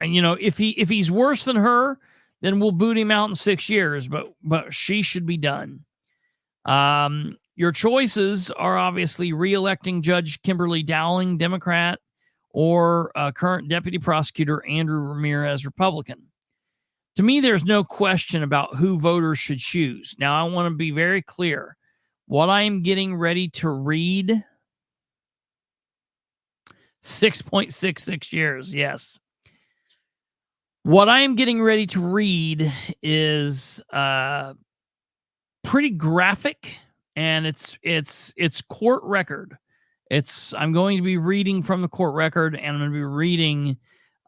And if he's worse than her, then we'll boot him out in 6 years. But she should be done. Your choices are obviously re-electing Judge Kimberly Dowling, Democrat, or current Deputy Prosecutor Andrew Ramirez, Republican. To me, there's no question about who voters should choose. Now, I want to be very clear. What I am getting ready to read, 6.66 years, yes. What I am getting ready to read is pretty graphic, and it's court record. I'm going to be reading from the court record, and I'm going to be reading,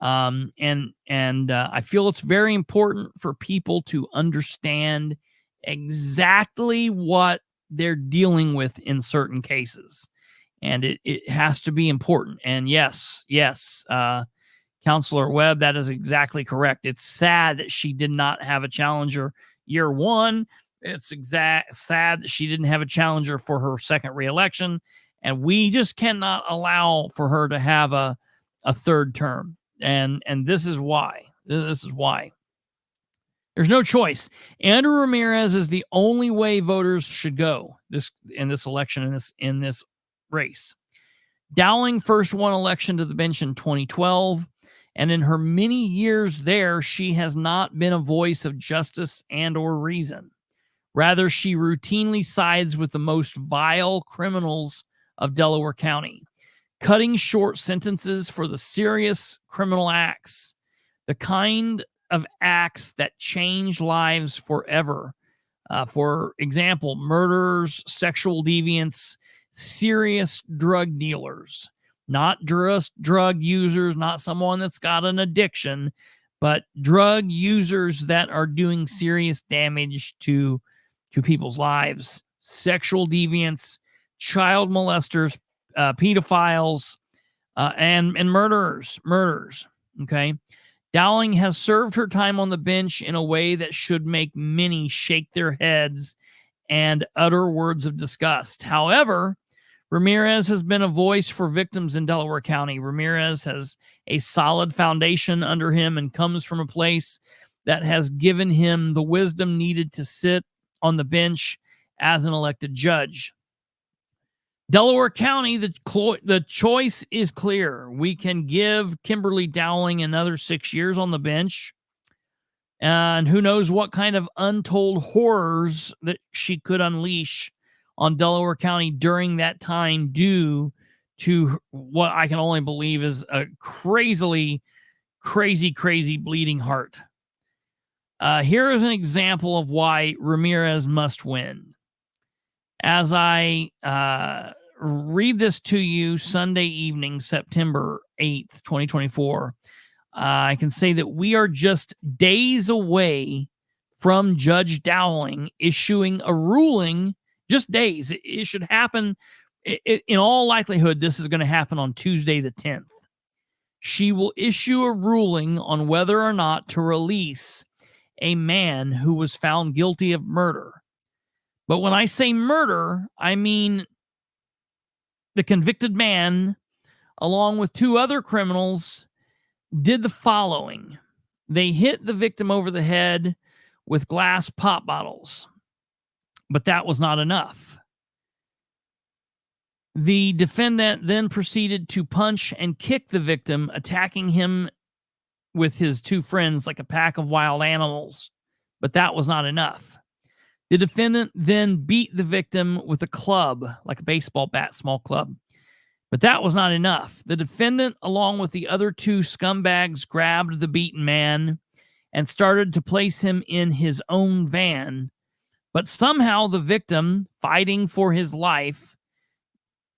and I feel it's very important for people to understand exactly what they're dealing with in certain cases, and it has to be important. And yes, Counselor Webb, that is exactly correct. It's sad that she did not have a challenger year one. It's sad that she didn't have a challenger for her second reelection, and we just cannot allow for her to have a third term. And this is why. This is why. There's no choice. Andrew Ramirez is the only way voters should go in this election, in this race. Dowling first won election to the bench in 2012, and in her many years there, she has not been a voice of justice and or reason. Rather, she routinely sides with the most vile criminals of Delaware County, cutting short sentences for the serious criminal acts, the kind of acts that change lives forever. For example, murderers, sexual deviants, serious drug dealers, not just drug users, not someone that's got an addiction, but drug users that are doing serious damage to people's lives, sexual deviants, child molesters, pedophiles, and murderers. Okay. Dowling has served her time on the bench in a way that should make many shake their heads and utter words of disgust. However, Ramirez has been a voice for victims in Delaware County. Ramirez has a solid foundation under him and comes from a place that has given him the wisdom needed to sit on the bench as an elected judge. Delaware County, the choice is clear. We can give Kimberly Dowling another 6 years on the bench, and who knows what kind of untold horrors that she could unleash on Delaware County during that time, due to what I can only believe is a crazy bleeding heart. Here is an example of why Ramirez must win. As I read this to you Sunday evening, September 8th, 2024, I can say that we are just days away from Judge Dowling issuing a ruling. Just days. It should happen. In all likelihood, this is going to happen on Tuesday the 10th. She will issue a ruling on whether or not to release a man who was found guilty of murder. But when I say murder, I mean the convicted man, along with two other criminals, did the following. They hit the victim over the head with glass pop bottles. But that was not enough. The defendant then proceeded to punch and kick the victim, attacking him with his two friends like a pack of wild animals. But that was not enough. The defendant then beat the victim with a club, like a baseball bat, small club. But that was not enough. The defendant, along with the other two scumbags, grabbed the beaten man and started to place him in his own van. But somehow the victim, fighting for his life,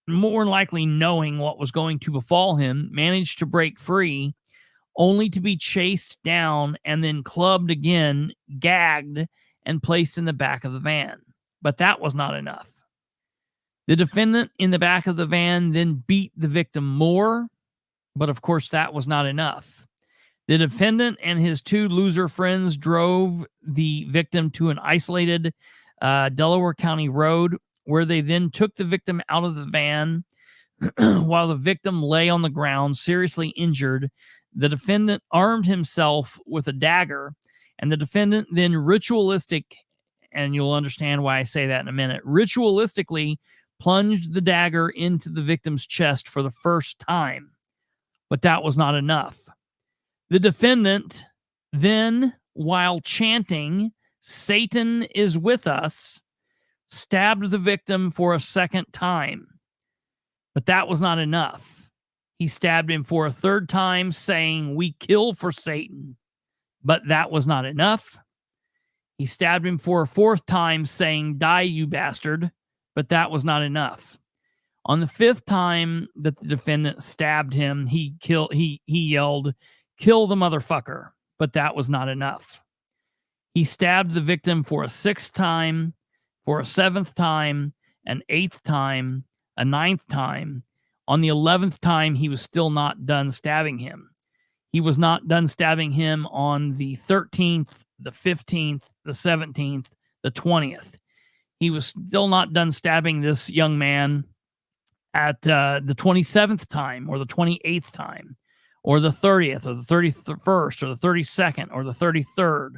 more than likely knowing what was going to befall him, managed to break free, only to be chased down and then clubbed again, gagged, and placed in the back of the van. But that was not enough. The defendant in the back of the van then beat the victim more, but of course that was not enough. The defendant and his two loser friends drove the victim to an isolated Delaware County road where they then took the victim out of the van. While the victim lay on the ground, seriously injured, the defendant armed himself with a dagger, and the defendant then and you'll understand why I say that in a minute, ritualistically plunged the dagger into the victim's chest for the first time. But that was not enough. The defendant then, while chanting, "Satan is with us," stabbed the victim for a second time. But that was not enough. He stabbed him for a third time, saying, "We kill for Satan." But that was not enough. He stabbed him for a fourth time, saying, "Die, you bastard." But that was not enough. On the fifth time that the defendant stabbed him, he yelled, "Kill the motherfucker." But that was not enough. He stabbed the victim for a sixth time, for a seventh time, an eighth time, a ninth time. On the 11th time, he was still not done stabbing him. He was not done stabbing him on the 13th, the 15th, the 17th, the 20th. He was still not done stabbing this young man at the 27th time, or the 28th time, or the 30th, or the 31st, or the 32nd, or the 33rd.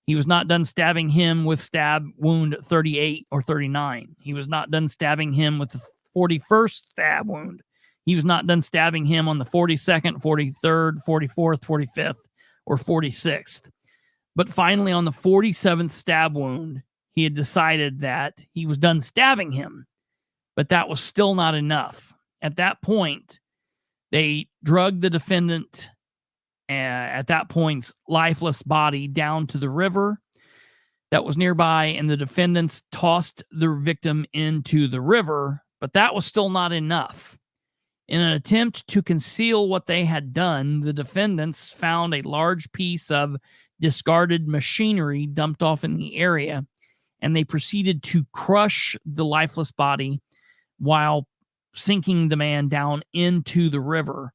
He was not done stabbing him with stab wound 38 or 39. He was not done stabbing him with the 41st stab wound. He was not done stabbing him on the 42nd, 43rd, 44th, 45th, or 46th. But finally, on the 47th stab wound, he had decided that he was done stabbing him. But that was still not enough. At that point, they drugged the defendant, at that point's lifeless body, down to the river that was nearby, and the defendants tossed the victim into the river. But that was still not enough. In an attempt to conceal what they had done, the defendants found a large piece of discarded machinery dumped off in the area, and they proceeded to crush the lifeless body while sinking the man down into the river.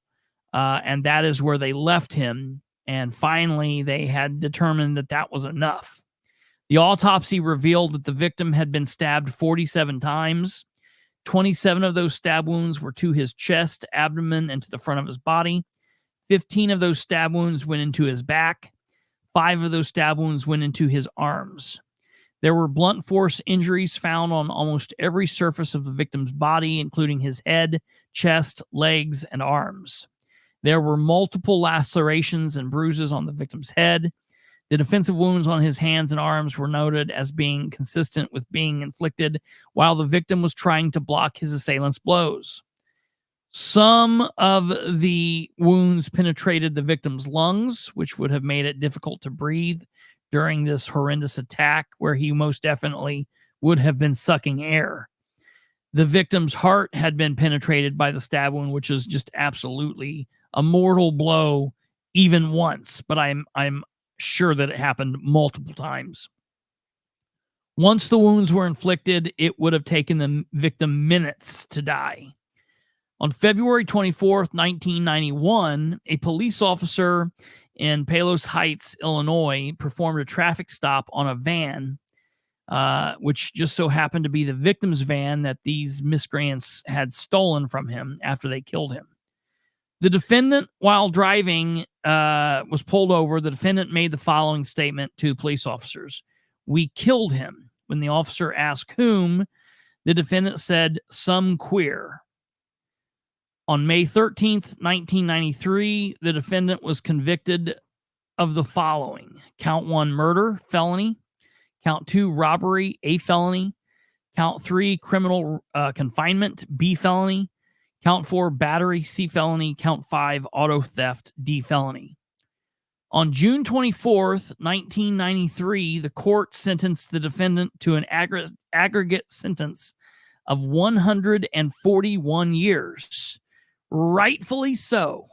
And that is where they left him. And finally, they had determined that that was enough. The autopsy revealed that the victim had been stabbed 47 times. 27 of those stab wounds were to his chest, abdomen, and to the front of his body. 15 of those stab wounds went into his back. 5 of those stab wounds went into his arms. There were blunt force injuries found on almost every surface of the victim's body, including his head, chest, legs, and arms. There were multiple lacerations and bruises on the victim's head. The defensive wounds on his hands and arms were noted as being consistent with being inflicted while the victim was trying to block his assailant's blows. Some of the wounds penetrated the victim's lungs, which would have made it difficult to breathe during this horrendous attack, where he most definitely would have been sucking air. The victim's heart had been penetrated by the stab wound, which is just absolutely a mortal blow, even once. But I'm sure that it happened multiple times. Once the wounds were inflicted, it would have taken the victim minutes to die. On February 24th, 1991, a police officer in Palos Heights, Illinois, performed a traffic stop on a van, which just so happened to be the victim's van that these miscreants had stolen from him after they killed him. The defendant, while driving, was pulled over. The defendant made the following statement to police officers: "We killed him." When the officer asked whom, the defendant said, "Some queer." On May 13th, 1993, the defendant was convicted of the following: Count 1, murder, felony. Count 2, robbery, A felony. Count 3, criminal confinement, B felony. Count 4, battery, C felony. Count 5, auto theft, D felony. On June 24th, 1993, the court sentenced the defendant to an aggregate sentence of 141 years. Rightfully so.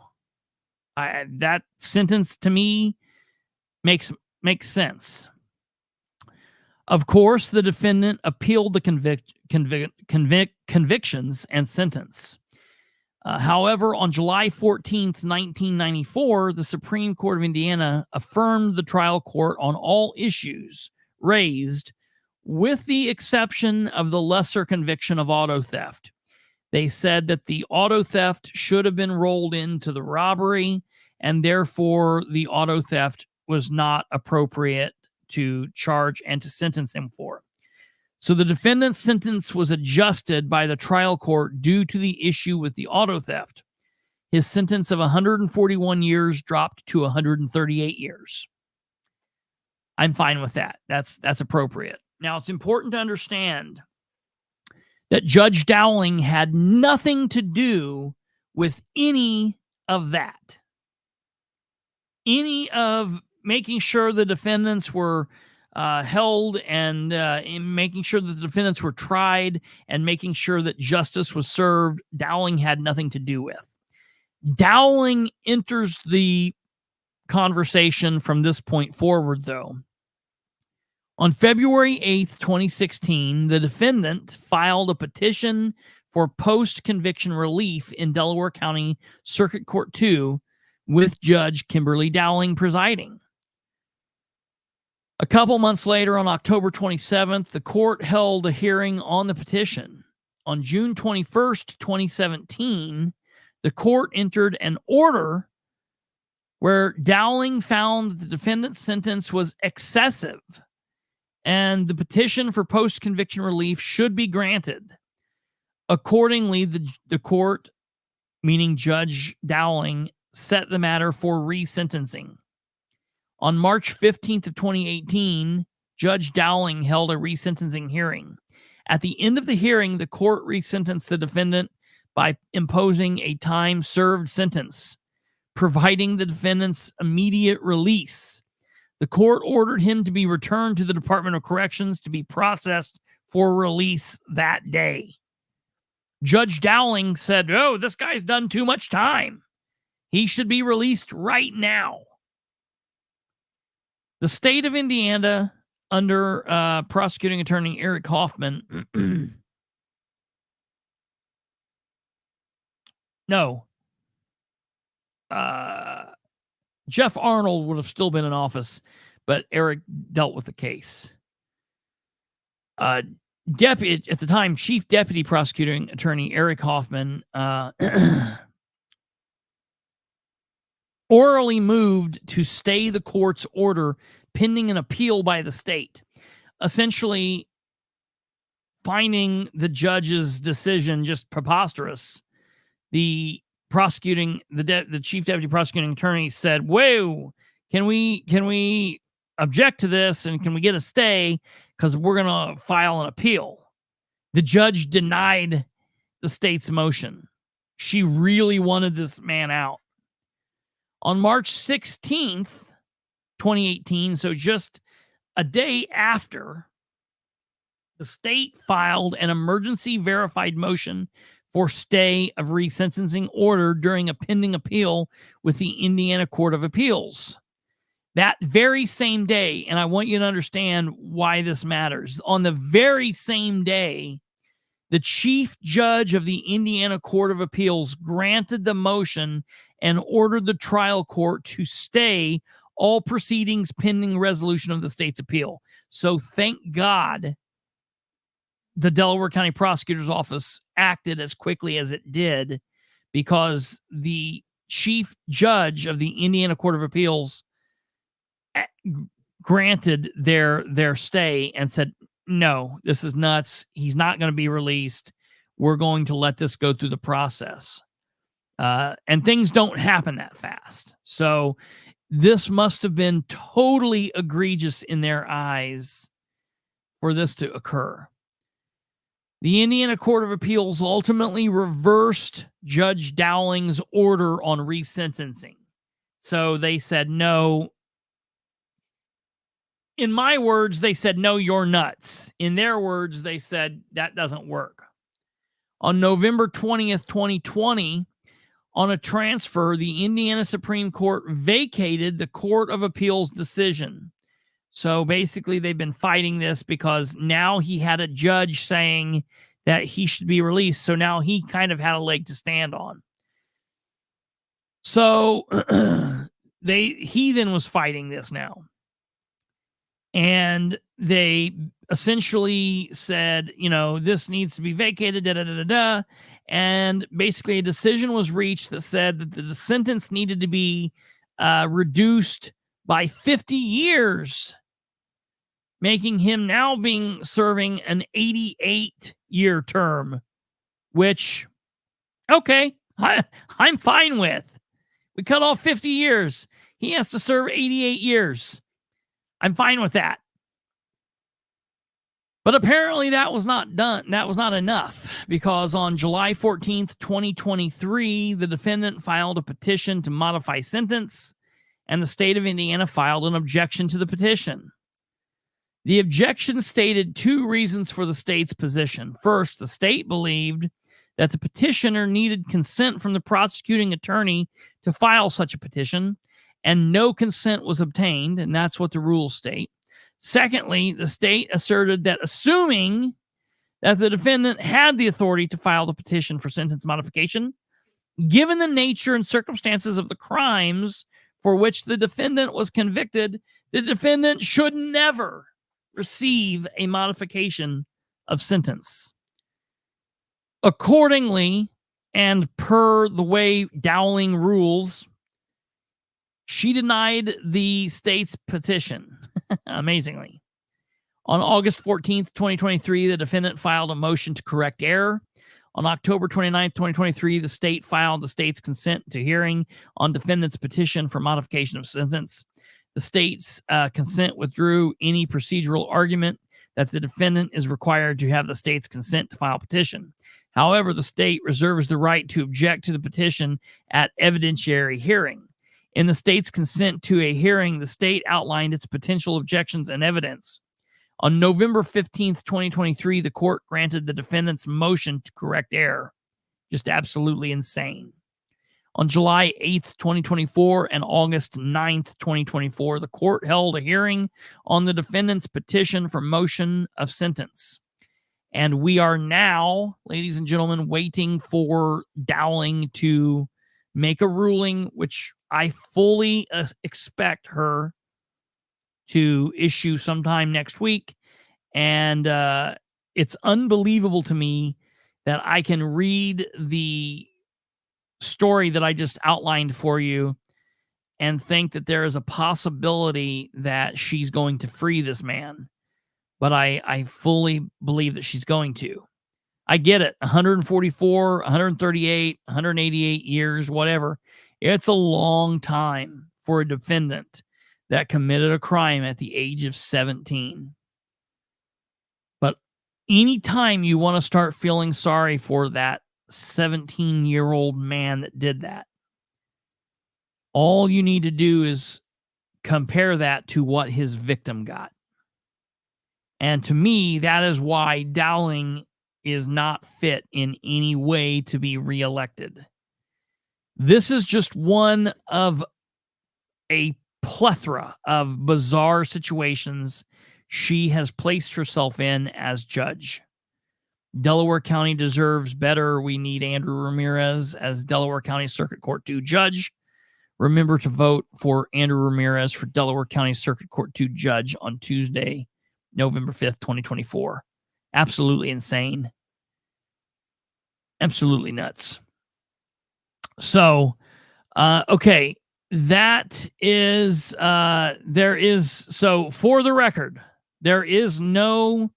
That sentence to me makes sense. Of course, the defendant appealed the convictions and sentence. However, on July 14th, 1994, the Supreme Court of Indiana affirmed the trial court on all issues raised with the exception of the lesser conviction of auto theft. They said that the auto theft should have been rolled into the robbery, and therefore the auto theft was not appropriate to charge and to sentence him for. So the defendant's sentence was adjusted by the trial court due to the issue with the auto theft. His sentence of 141 years dropped to 138 years. I'm fine with that. That's appropriate. Now, it's important to understand that Judge Dowling had nothing to do with any of that. Any of making sure the defendants were held and in making sure that the defendants were tried and making sure that justice was served, Dowling had nothing to do with. Dowling enters the conversation from this point forward, though. On February 8th, 2016, the defendant filed a petition for post-conviction relief in Delaware County Circuit Court 2 with Judge Kimberly Dowling presiding. A couple months later, on October 27th, the court held a hearing on the petition. On June 21st, 2017, the court entered an order where Dowling found the defendant's sentence was excessive and the petition for post-conviction relief should be granted. Accordingly, the court, meaning Judge Dowling, set the matter for resentencing. On March 15th of 2018, Judge Dowling held a resentencing hearing. At the end of the hearing, the court resentenced the defendant by imposing a time-served sentence, providing the defendant's immediate release. The court ordered him to be returned to the Department of Corrections to be processed for release that day. Judge Dowling said, "Oh, this guy's done too much time. He should be released right now." The state of Indiana, under prosecuting attorney Eric Hoffman, Jeff Arnold would have still been in office, but Eric dealt with the case. Deputy at the time, Chief Deputy Prosecuting Attorney Eric Hoffman orally moved to stay the court's order pending an appeal by the state, essentially finding the judge's decision just preposterous. The chief deputy prosecuting attorney said, "Whoa, can we object to this and can we get a stay because we're going to file an appeal?" The judge denied the state's motion. She really wanted this man out. On March 16th, 2018, so just a day after, the state filed an emergency verified motion for stay of resentencing order during a pending appeal with the Indiana Court of Appeals. That very same day, and I want you to understand why this matters, on the very same day, the chief judge of the Indiana Court of Appeals granted the motion and ordered the trial court to stay all proceedings pending resolution of the state's appeal. So thank God the Delaware County Prosecutor's Office acted as quickly as it did, because the chief judge of the Indiana Court of Appeals granted their stay and said, "No, this is nuts. He's not going to be released. We're going to let this go through the process." And things don't happen that fast. So this must have been totally egregious in their eyes for this to occur. The Indiana Court of Appeals ultimately reversed Judge Dowling's order on resentencing. So they said, no. In my words, they said, "No, you're nuts." In their words, they said, "That doesn't work." On November 20th, 2020, on a transfer, the Indiana Supreme Court vacated the Court of Appeals decision. So basically, they've been fighting this because now he had a judge saying that he should be released. So now he kind of had a leg to stand on. So he then was fighting this now. And they essentially said, this needs to be vacated, and basically a decision was reached that said that the sentence needed to be reduced by 50 years, making him now serving an 88-year term, which, okay, I'm fine with. We cut off 50 years. He has to serve 88 years. I'm fine with that. But apparently that was not done. That was not enough, because on July 14th, 2023, the defendant filed a petition to modify sentence, and the state of Indiana filed an objection to the petition. The objection stated two reasons for the state's position. First, the state believed that the petitioner needed consent from the prosecuting attorney to file such a petition, and no consent was obtained, and that's what the rules state. Secondly, the state asserted that assuming that the defendant had the authority to file the petition for sentence modification, given the nature and circumstances of the crimes for which the defendant was convicted, the defendant should never receive a modification of sentence. Accordingly, and per the way Dowling rules, she denied the state's petition, amazingly. On August 14th, 2023, the defendant filed a motion to correct error. On October 29th, 2023, the state filed the state's consent to hearing on defendant's petition for modification of sentence. The state's consent withdrew any procedural argument that the defendant is required to have the state's consent to file a petition. However, the state reserves the right to object to the petition at evidentiary hearing. In the state's consent to a hearing, the state outlined its potential objections and evidence. On November 15th, 2023, the court granted the defendant's motion to correct error. Just absolutely insane. On July 8th, 2024 and August 9th, 2024, the court held a hearing on the defendant's petition for motion of sentence. And we are now, ladies and gentlemen, waiting for Dowling to make a ruling, which I fully expect her to issue sometime next week. And it's unbelievable to me that I can read the story that I just outlined for you and think that there is a possibility that she's going to free this man. But I fully believe that she's going to. I get it. 144, 138, 188 years, whatever. It's a long time for a defendant that committed a crime at the age of 17. But anytime you want to start feeling sorry for that 17-year-old man that did that, all you need to do is compare that to what his victim got. And to me, that is why Dowling is not fit in any way to be reelected. This is just one of a plethora of bizarre situations she has placed herself in as judge. Delaware County deserves better. We need Andrew Ramirez as Delaware County Circuit Court 2 judge. Remember to vote for Andrew Ramirez for Delaware County Circuit Court 2 judge on Tuesday, November 5th, 2024. Absolutely insane. Absolutely nuts. So, okay, that is, so for the record, there is no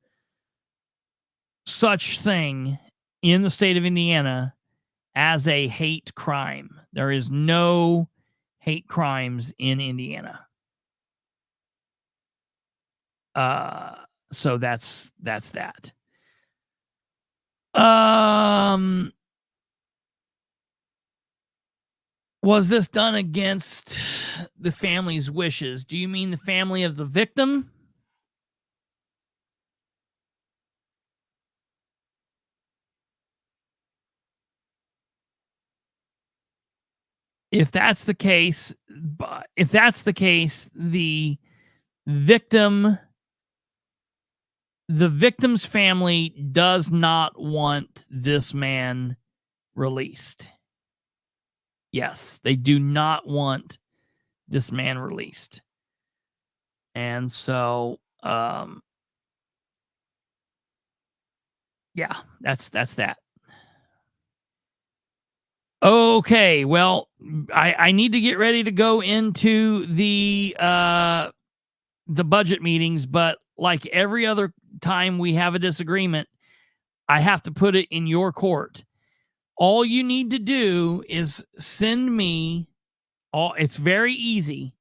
such thing in the state of Indiana as a hate crime. There is no hate crimes in Indiana. So that's that. Was this done against the family's wishes? Do you mean the family of the victim? If that's the case, the victim's family does not want this man released. Yes, they do not want this man released. And so yeah, that's that. Okay, well, I need to get ready to go into the budget meetings, but like every other time we have a disagreement, I have to put it in your court. All you need to do is send me it's very easy.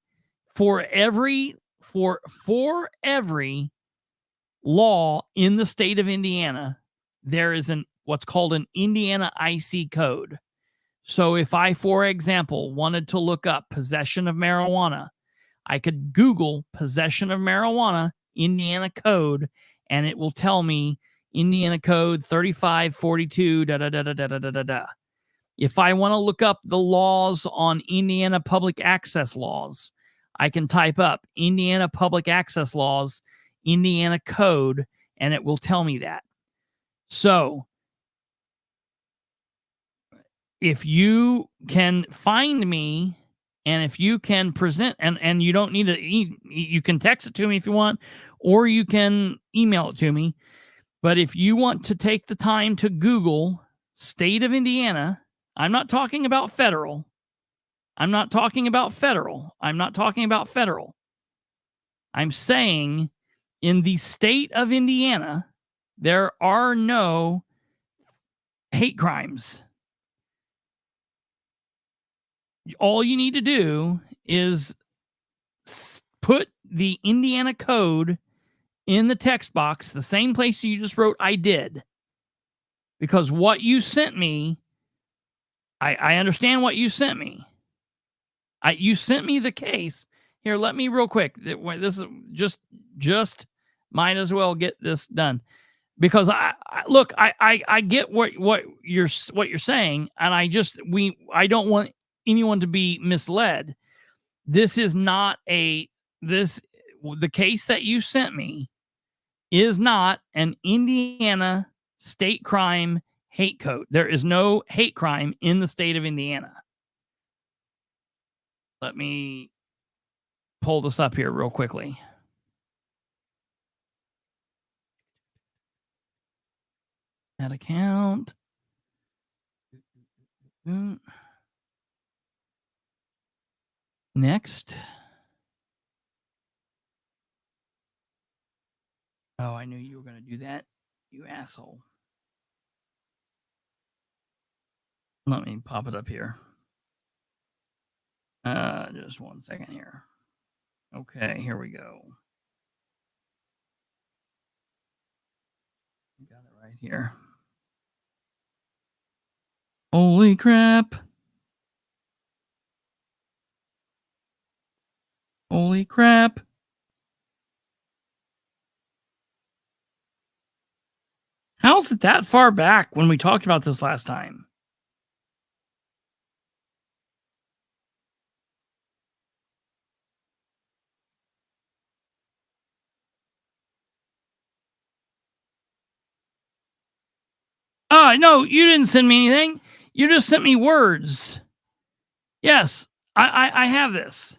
For every law in the state of Indiana, there is what's called an Indiana IC code. So if I, for example, wanted to look up possession of marijuana, I could Google possession of marijuana, Indiana code, and it will tell me Indiana code 3542, da da da da da da da da. If I want to look up the laws on Indiana public access laws, I can type up Indiana public access laws, Indiana code, and it will tell me that. So if you can find me and if you can present, and you don't need to, you can text it to me if you want, or you can email it to me. But if you want to take the time to Google state of Indiana, I'm not talking about federal. I'm saying in the state of Indiana, there are no hate crimes. All you need to do is put the Indiana code in the text box, the same place you just wrote I did. Because what you sent me, I understand what you sent me. You sent me the case. Here, let me real quick. This is just might as well get this done. Because I get what you're saying, and I don't want anyone to be misled. This is not the case that you sent me is not an Indiana state crime hate code. There is no hate crime in the state of Indiana. Let me pull this up here real quickly. That account. Next. Oh, I knew you were going to do that, you asshole. Let me pop it up here. Just 1 second here. Okay, here we go. Got it right here. Holy crap. Holy crap. How's it that far back when we talked about this last time? No, you didn't send me anything. You just sent me words. Yes, I have this.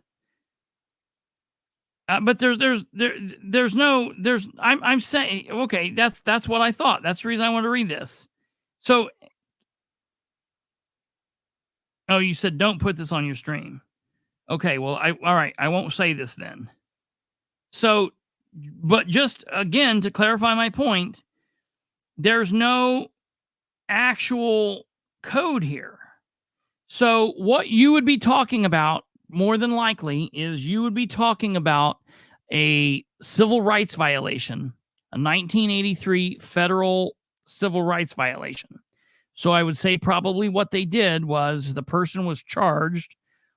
But I'm saying, okay, that's what I thought. That's the reason I want to read this. So, oh, you said don't put this on your stream. Okay, well, all right, I won't say this then. So, but just again to clarify my point, there's no actual code here. So, what you would be talking about more than likely is you would be talking about a civil rights violation, a 1983 federal civil rights violation. So I would say probably what they did was the person was charged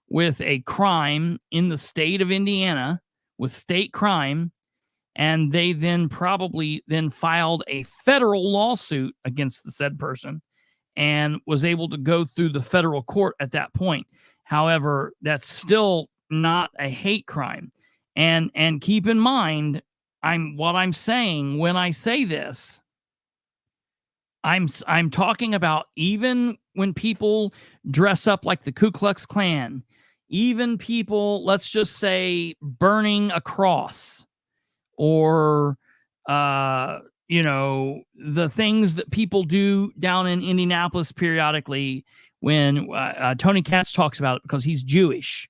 with a crime in the state of Indiana with state crime, and they then probably then filed a federal lawsuit against the said person and was able to go through the federal court at that point. However, that's still not a hate crime. And keep in mind, what I'm saying when I say this, I'm talking about even when people dress up like the Ku Klux Klan, even people, let's just say, burning a cross or the things that people do down in Indianapolis periodically when Tony Katz talks about it, because he's Jewish.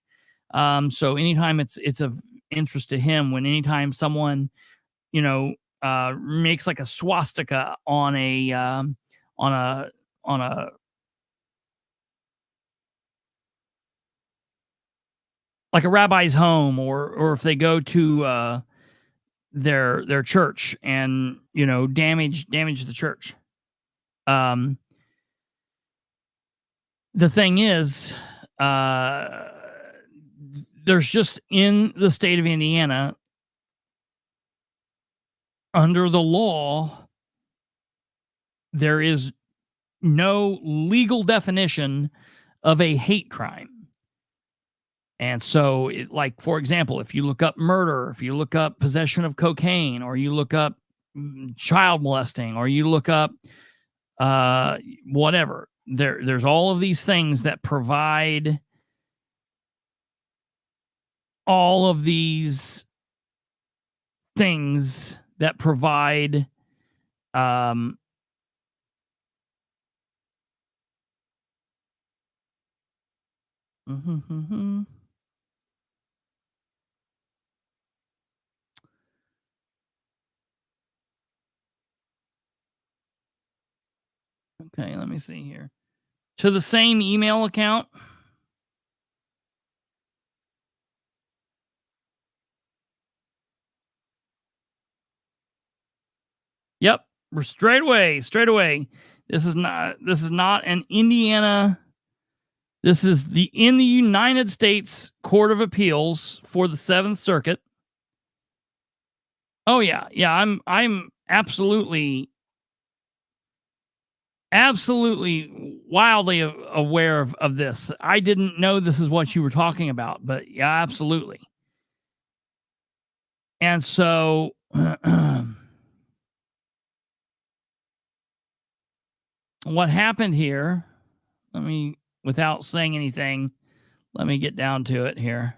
So anytime it's of interest to him, when anytime someone, makes like a swastika on a like a rabbi's home, or if they go to their church and damage the church. The thing is, there's just, in the state of Indiana, under the law, there is no legal definition of a hate crime. And so, like, for example, if you look up murder, if you look up possession of cocaine, or you look up child molesting, or you look up whatever, there's all of these things that provide all of these things that provide okay, let me see here. To the same email account. Yep, we're straight away. This is not an Indiana. This is in the United States Court of Appeals for the 7th Circuit. Oh yeah. I'm absolutely wildly aware of this. I didn't know this is what you were talking about, but yeah, absolutely. And so what happened here, without saying anything, let me get down to it here.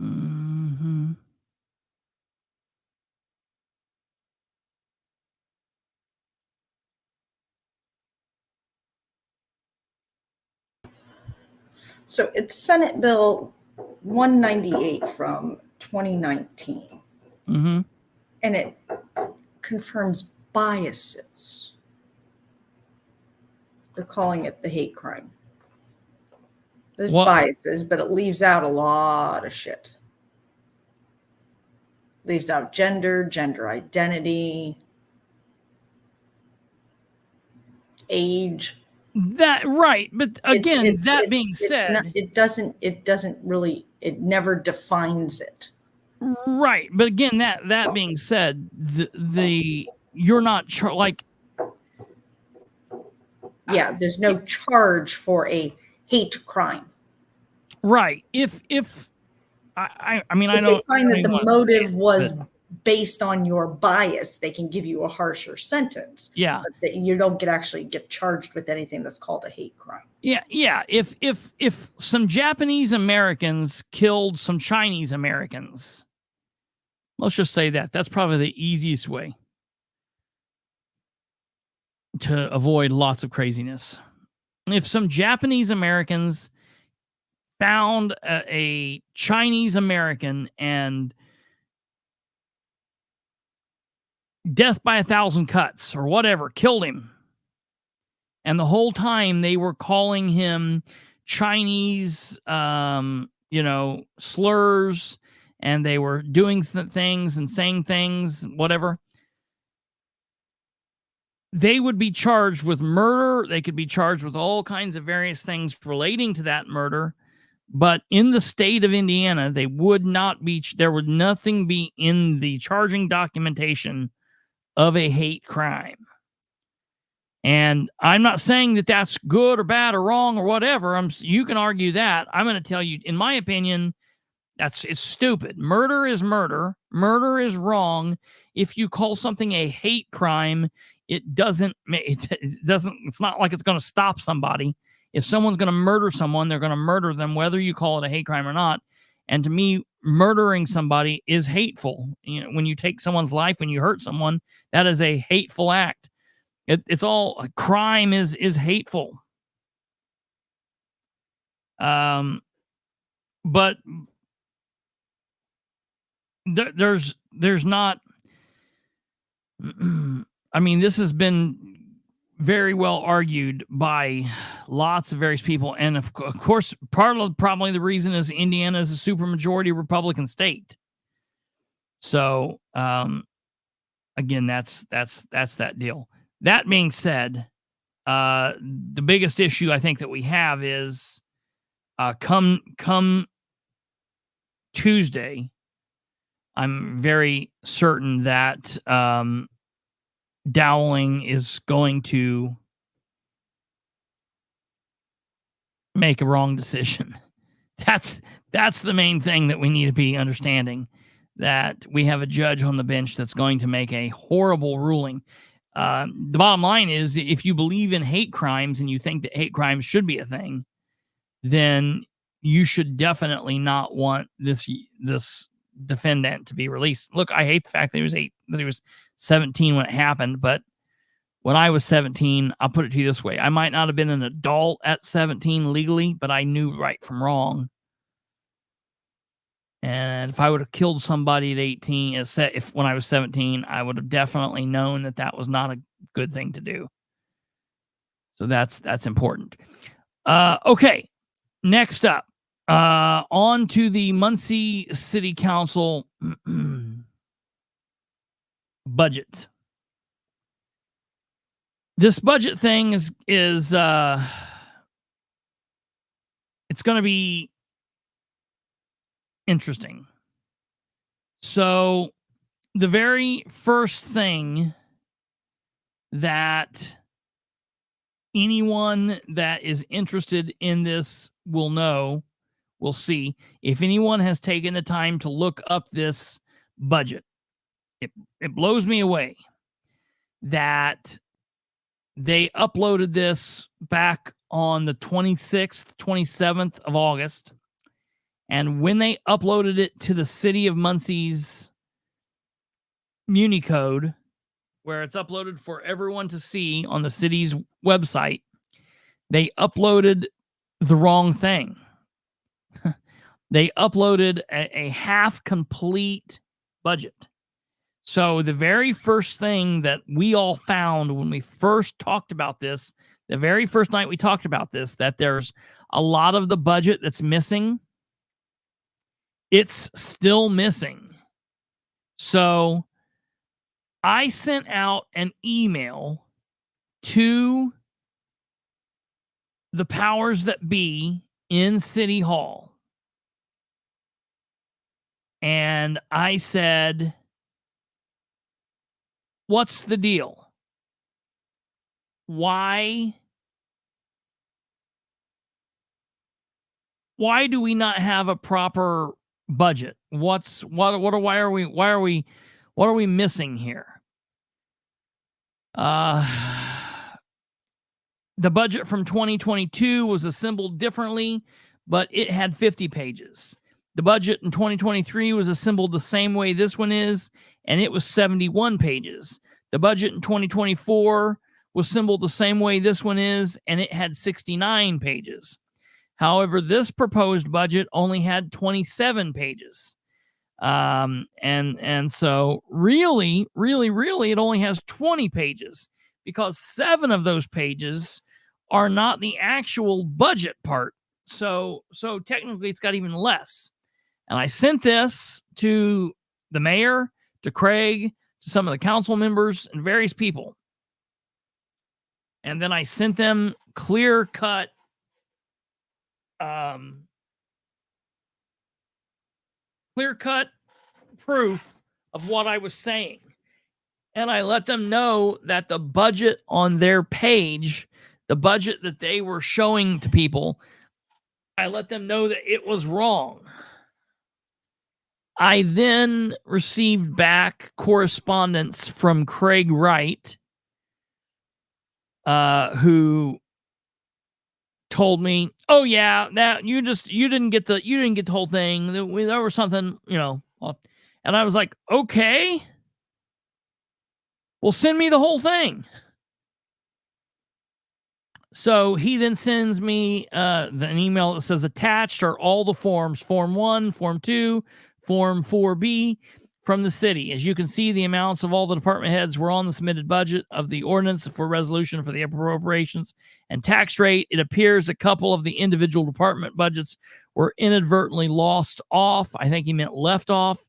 Mm-hmm. So it's Senate Bill 198 from 2019. Mm-hmm. And it confirms biases. They're calling it the hate crime. There's biases, but it leaves out a lot of shit. Leaves out gender identity, age. That right, but again, it never defines it. Right, but again, that being said, you're not there's no charge for a hate crime. Right. If I mean, if they find that the motive was based on your bias, they can give you a harsher sentence. Yeah. But you don't actually get charged with anything that's called a hate crime. Yeah. If some Japanese Americans killed some Chinese Americans, let's just say that's probably the easiest way to avoid lots of craziness. If some Japanese Americans found a Chinese American and death by 1,000 cuts or whatever, killed him, and the whole time they were calling him Chinese, slurs, and they were doing things and saying things, whatever, they would be charged with murder. They could be charged with all kinds of various things relating to that murder. But in the state of Indiana, there would nothing be in the charging documentation of a hate crime. And I'm not saying that that's good or bad or wrong or whatever. You can argue that. I'm going to tell you, in my opinion, It's stupid. Murder is murder. Murder is wrong. If you call something a hate crime, it doesn't, it's not like it's going to stop somebody. If someone's going to murder someone, they're going to murder them, whether you call it a hate crime or not. And to me, murdering somebody is hateful. You know, when you take someone's life, when you hurt someone, that is a hateful act. It's all, crime is hateful. But there's not, I mean, this has been very well argued by lots of various people. And of course, part of probably the reason is Indiana is a supermajority Republican state. So, again, that's that deal. That being said, the biggest issue I think that we have is, come Tuesday, I'm very certain that Dowling is going to make a wrong decision. That's the main thing that we need to be understanding, that we have a judge on the bench that's going to make a horrible ruling. The bottom line is, if you believe in hate crimes and you think that hate crimes should be a thing, then you should definitely not want this defendant to be released. Look, I hate the fact that he was 17 when it happened, but when I was 17, I'll put it to you this way. I might not have been an adult at 17 legally, but I knew right from wrong. And if I would have killed somebody at 18, when I was 17, I would have definitely known that that was not a good thing to do. So that's important. Okay. Next up, on to the Muncie City Council budget. This budget thing is it's going to be interesting. So the very first thing that anyone that is interested in this will see, if anyone has taken the time to look up this budget, it blows me away that they uploaded this back on the 26th, 27th of August. And when they uploaded it to the City of Muncie's Municode, where it's uploaded for everyone to see on the city's website, they uploaded the wrong thing. They uploaded a half-complete budget. So the very first thing that we all found when we first talked about this, the very first night we talked about this, that there's a lot of the budget that's missing. It's still missing. So I sent out an email to the powers that be in City Hall. And I said, what's the deal? Why do we not have a proper budget? Why are we missing here? The budget from 2022 was assembled differently, but it had 50 pages. The budget in 2023 was assembled the same way this one is, and it was 71 pages. The budget in 2024 was assembled the same way this one is, and it had 69 pages. However, this proposed budget only had 27 pages. And so really, it only has 20 pages, because 7 of those pages are not the actual budget part. So technically it's got even less. And I sent this to the mayor, to Craig, to some of the council members and various people. And then I sent them clear-cut proof of what I was saying. And I let them know that the budget on their page, the budget that they were showing to people, I let them know that it was wrong. I then received back correspondence from Craig Wright, who told me, "Oh yeah, that you didn't get the whole thing. There was something, and I was like, okay, well, send me the whole thing." So he then sends me an email that says attached are all the forms, Form 1, Form 2, Form 4B from the city. As you can see, the amounts of all the department heads were on the submitted budget of the ordinance for resolution for the appropriations and tax rate. It appears a couple of the individual department budgets were inadvertently lost off. I think he meant left off.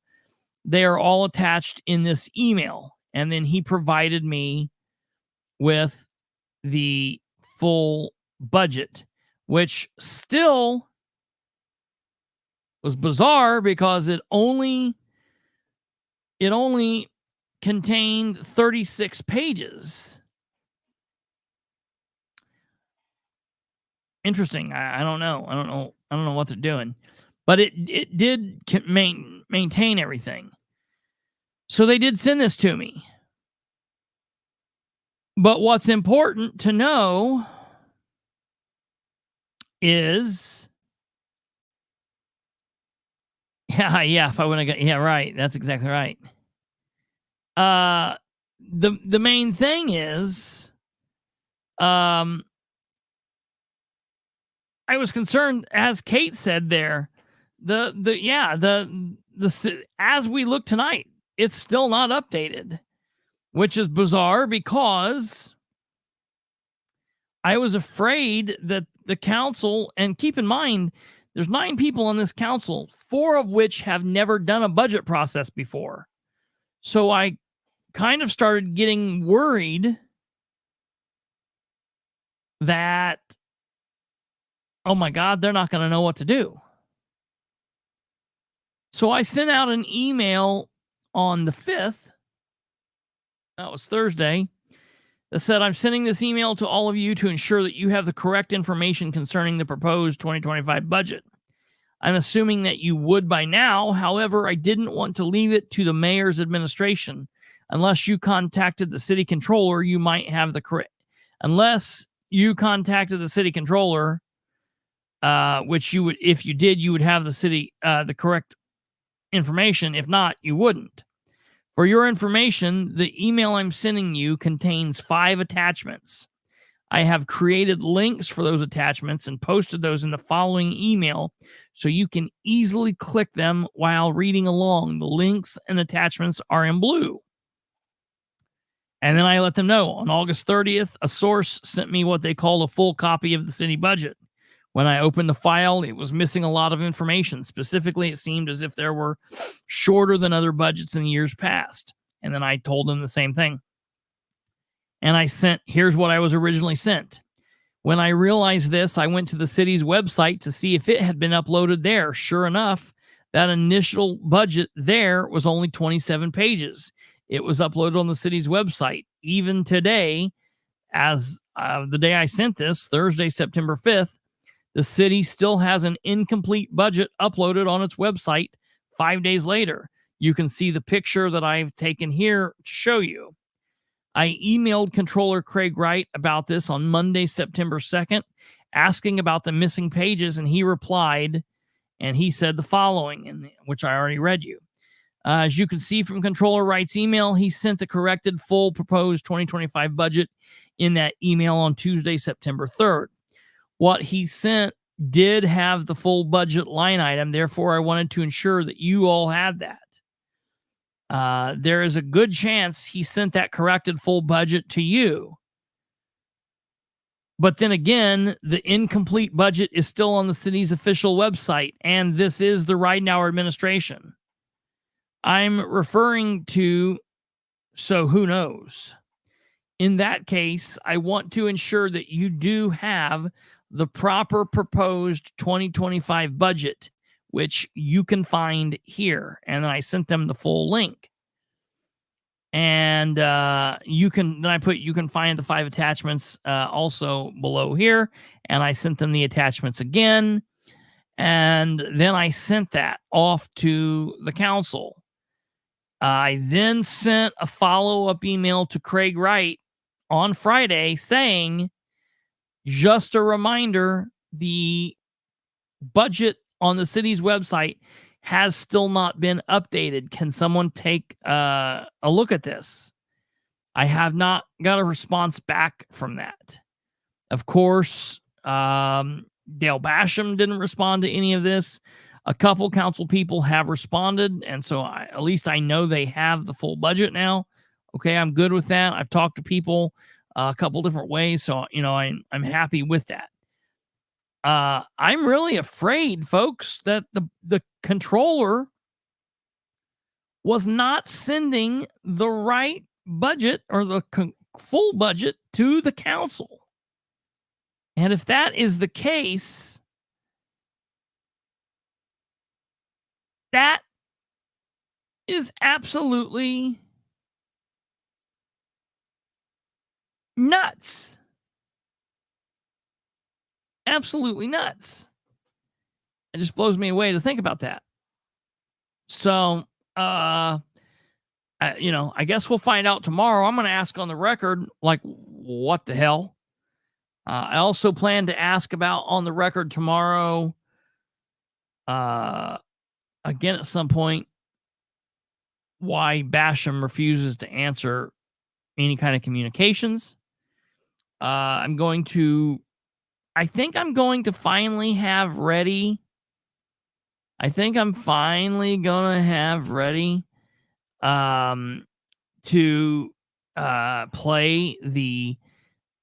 They are all attached in this email. And then he provided me with the full budget, which still was bizarre because it only contained 36 pages. Interesting. I don't know. I don't know what they're doing, but it did maintain everything. So they did send this to me. But what's important to know is, if I want to get, right. That's exactly right. The main thing is, I was concerned, as Kate said there, as we look tonight, it's still not updated, which is bizarre because I was afraid that the council, and keep in mind, there's 9 people on this council, 4 of which have never done a budget process before. So I kind of started getting worried that, oh my God, they're not going to know what to do. So I sent out an email on the 5th. That was Thursday. That said, I'm sending this email to all of you to ensure that you have the correct information concerning the proposed 2025 budget. I'm assuming that you would by now. However, I didn't want to leave it to the mayor's administration. Unless you contacted the city controller, you might have the correct. Unless you contacted the city controller, which you would, if you did, you would have the correct information. If not, you wouldn't. For your information, the email I'm sending you contains 5 attachments. I have created links for those attachments and posted those in the following email so you can easily click them while reading along. The links and attachments are in blue. And then I let them know on August 30th, a source sent me what they call a full copy of the city budget. When I opened the file, it was missing a lot of information. Specifically, it seemed as if there were shorter than other budgets in years past. And then I told them the same thing. And I sent, here's what I was originally sent. When I realized this, I went to the city's website to see if it had been uploaded there. Sure enough, that initial budget there was only 27 pages. It was uploaded on the city's website. Even today, as the day I sent this, Thursday, September 5th, the city still has an incomplete budget uploaded on its website 5 days later. You can see the picture that I've taken here to show you. I emailed Controller Craig Wright about this on Monday, September 2nd, asking about the missing pages, and he replied, and he said the following, which I already read you. As you can see from Controller Wright's email, he sent the corrected full proposed 2025 budget in that email on Tuesday, September 3rd. What he sent did have the full budget line item. Therefore, I wanted to ensure that you all had that. There is a good chance he sent that corrected full budget to you. But then again, the incomplete budget is still on the city's official website, and this is the Ridenauer administration. I'm referring to, so who knows? In that case, I want to ensure that you do have the proper proposed 2025 budget, which you can find here. And then I sent them the full link. And you can find the 5 attachments also below here. And I sent them the attachments again. And then I sent that off to the council. I then sent a follow-up email to Craig Wright on Friday saying, just a reminder, the budget on the city's website has still not been updated. Can someone take a look at this? I have not got a response back from that. Of course, Dale Basham didn't respond to any of this. A couple council people have responded, and so at least I know they have the full budget now. Okay, I'm good with that. I've talked to people a couple different ways, so I'm happy with that. I'm really afraid, folks, that the controller was not sending the right budget or the full budget to the council. And if that is the case, that is absolutely nuts. Absolutely nuts. It just blows me away to think about that. So, I guess we'll find out tomorrow. I'm going to ask on the record, like, what the hell? I also plan to ask about on the record tomorrow, again at some point, why Basham refuses to answer any kind of communications. I think I'm going to finally have ready. To play the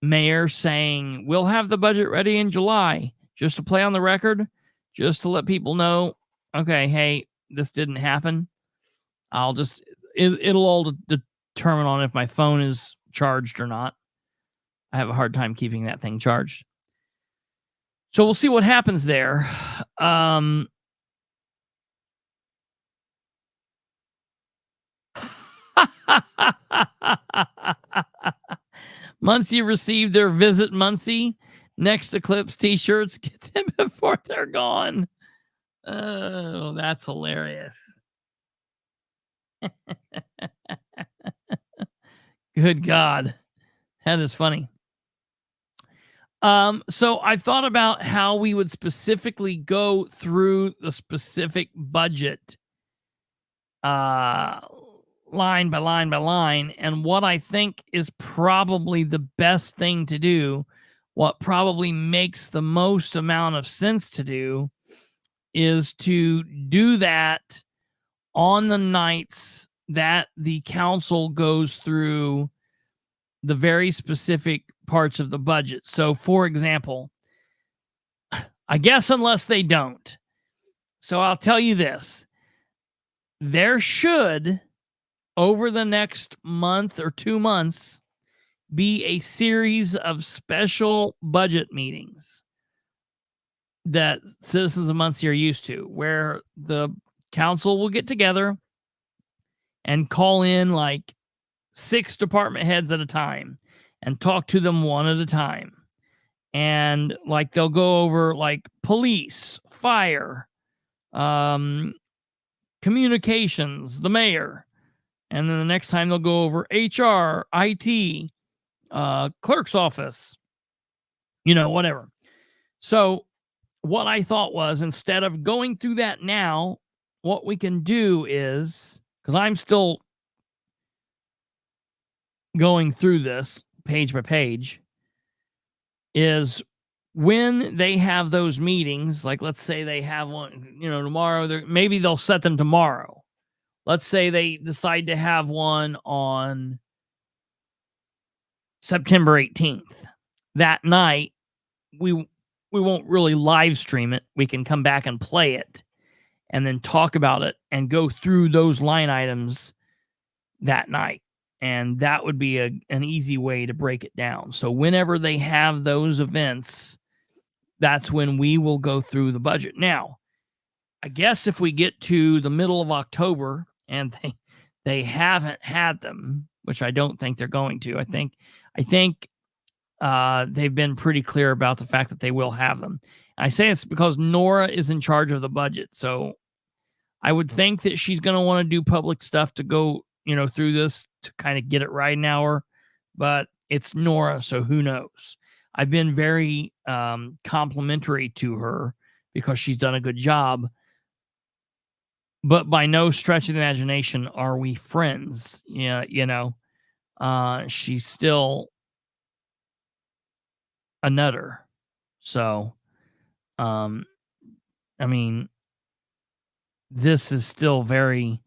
mayor saying we'll have the budget ready in July, just to play on the record, just to let people know, okay, hey, this didn't happen. It'll all determine on if my phone is charged or not. I have a hard time keeping that thing charged. So we'll see what happens there. Muncie received their Visit Muncie Next Eclipse t-shirts. Get them before they're gone. Oh, that's hilarious. Good God. That is funny. So I've thought about how we would specifically go through the specific budget line by line by line, and what I think is probably the best thing to do, what probably makes the most amount of sense to do, is to do that on the nights that the council goes through the very specific parts of the budget. So, for example, I guess unless they don't. So I'll tell you this. There should, over the next month or 2 months, be a series of special budget meetings that citizens of Muncie are used to, where the council will get together and call in like 6 department heads at a time and talk to them one at a time. And like they'll go over like police, fire, communications, the mayor. And then the next time they'll go over HR, IT, clerk's office, whatever. So what I thought was, instead of going through that now, what we can do is, because I'm still going through this page by page, is when they have those meetings, like let's say they have one, tomorrow, maybe they'll set them tomorrow. Let's say they decide to have one on September 18th. That night, we won't really live stream it. We can come back and play it and then talk about it and go through those line items that night. And that would be an easy way to break it down. So whenever they have those events, that's when we will go through the budget. Now, I guess if we get to the middle of October and they haven't had them, which I don't think they're going to. I think they've been pretty clear about the fact that they will have them. I say it's because Nora is in charge of the budget. So I would think that she's going to want to do public stuff to go, through this to kind of get it right in hour. But it's Nora, so who knows? I've been very complimentary to her because she's done a good job. But by no stretch of the imagination are we friends. Yeah, she's still a nutter. So, I mean, this is still very,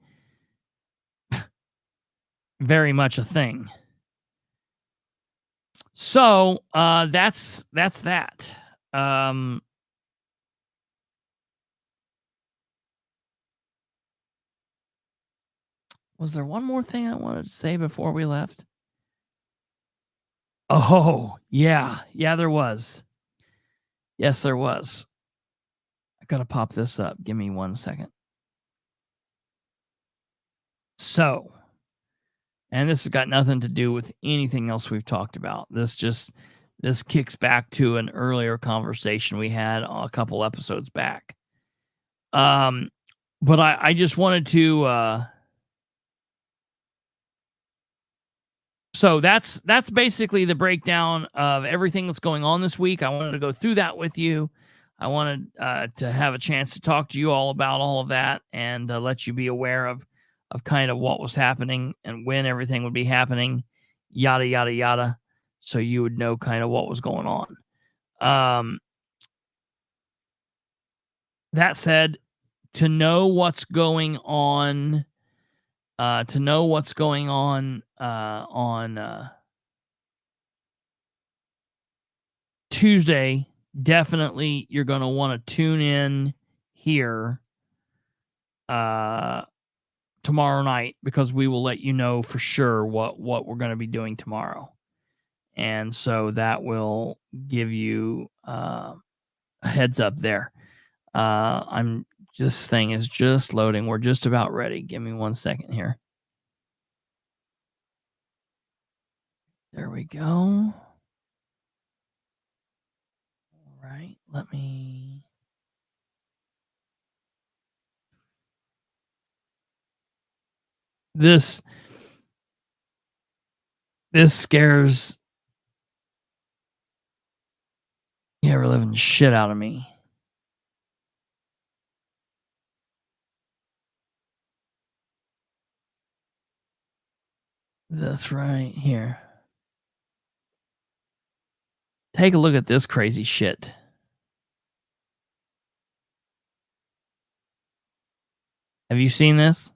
very much a thing. So, that's that. Was there one more thing I wanted to say before we left? Oh, yeah. Yeah, there was. Yes, there was. I got to pop this up. Give me 1 second. So, and this has got nothing to do with anything else we've talked about. This kicks back to an earlier conversation we had a couple episodes back. But I just wanted to, so that's basically the breakdown of everything that's going on this week. I wanted to go through that with you. I wanted to have a chance to talk to you all about all of that and let you be aware of kind of what was happening and when everything would be happening, yada, yada, yada. So you would know kind of what was going on. That said, to know what's going on Tuesday, definitely you're going to want to tune in here tomorrow night, because we will let you know for sure what we're going to be doing tomorrow. And so that will give you a heads up there. This thing is just loading. We're just about ready. Give me 1 second here. There we go. All right. Let me... This scares the ever-living shit out of me. This right here. Take a look at this crazy shit. Have you seen this?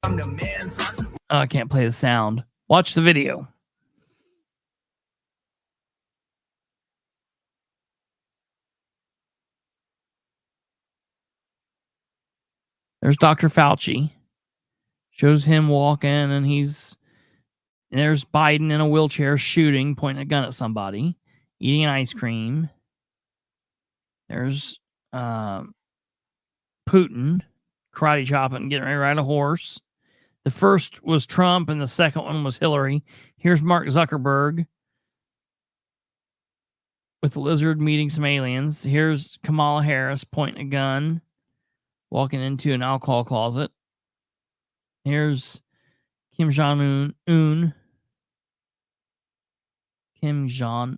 Oh, I can't play the sound. Watch the video. There's Dr. Fauci. Shows him walking, and there's Biden in a wheelchair shooting, pointing a gun at somebody, eating an ice cream. There's Putin karate chopping, getting ready to ride a horse. The first was Trump, and the second one was Hillary. Here's Mark Zuckerberg with the lizard meeting some aliens. Here's Kamala Harris pointing a gun, walking into an alcohol closet. Here's Kim Jong-un. Kim Jong.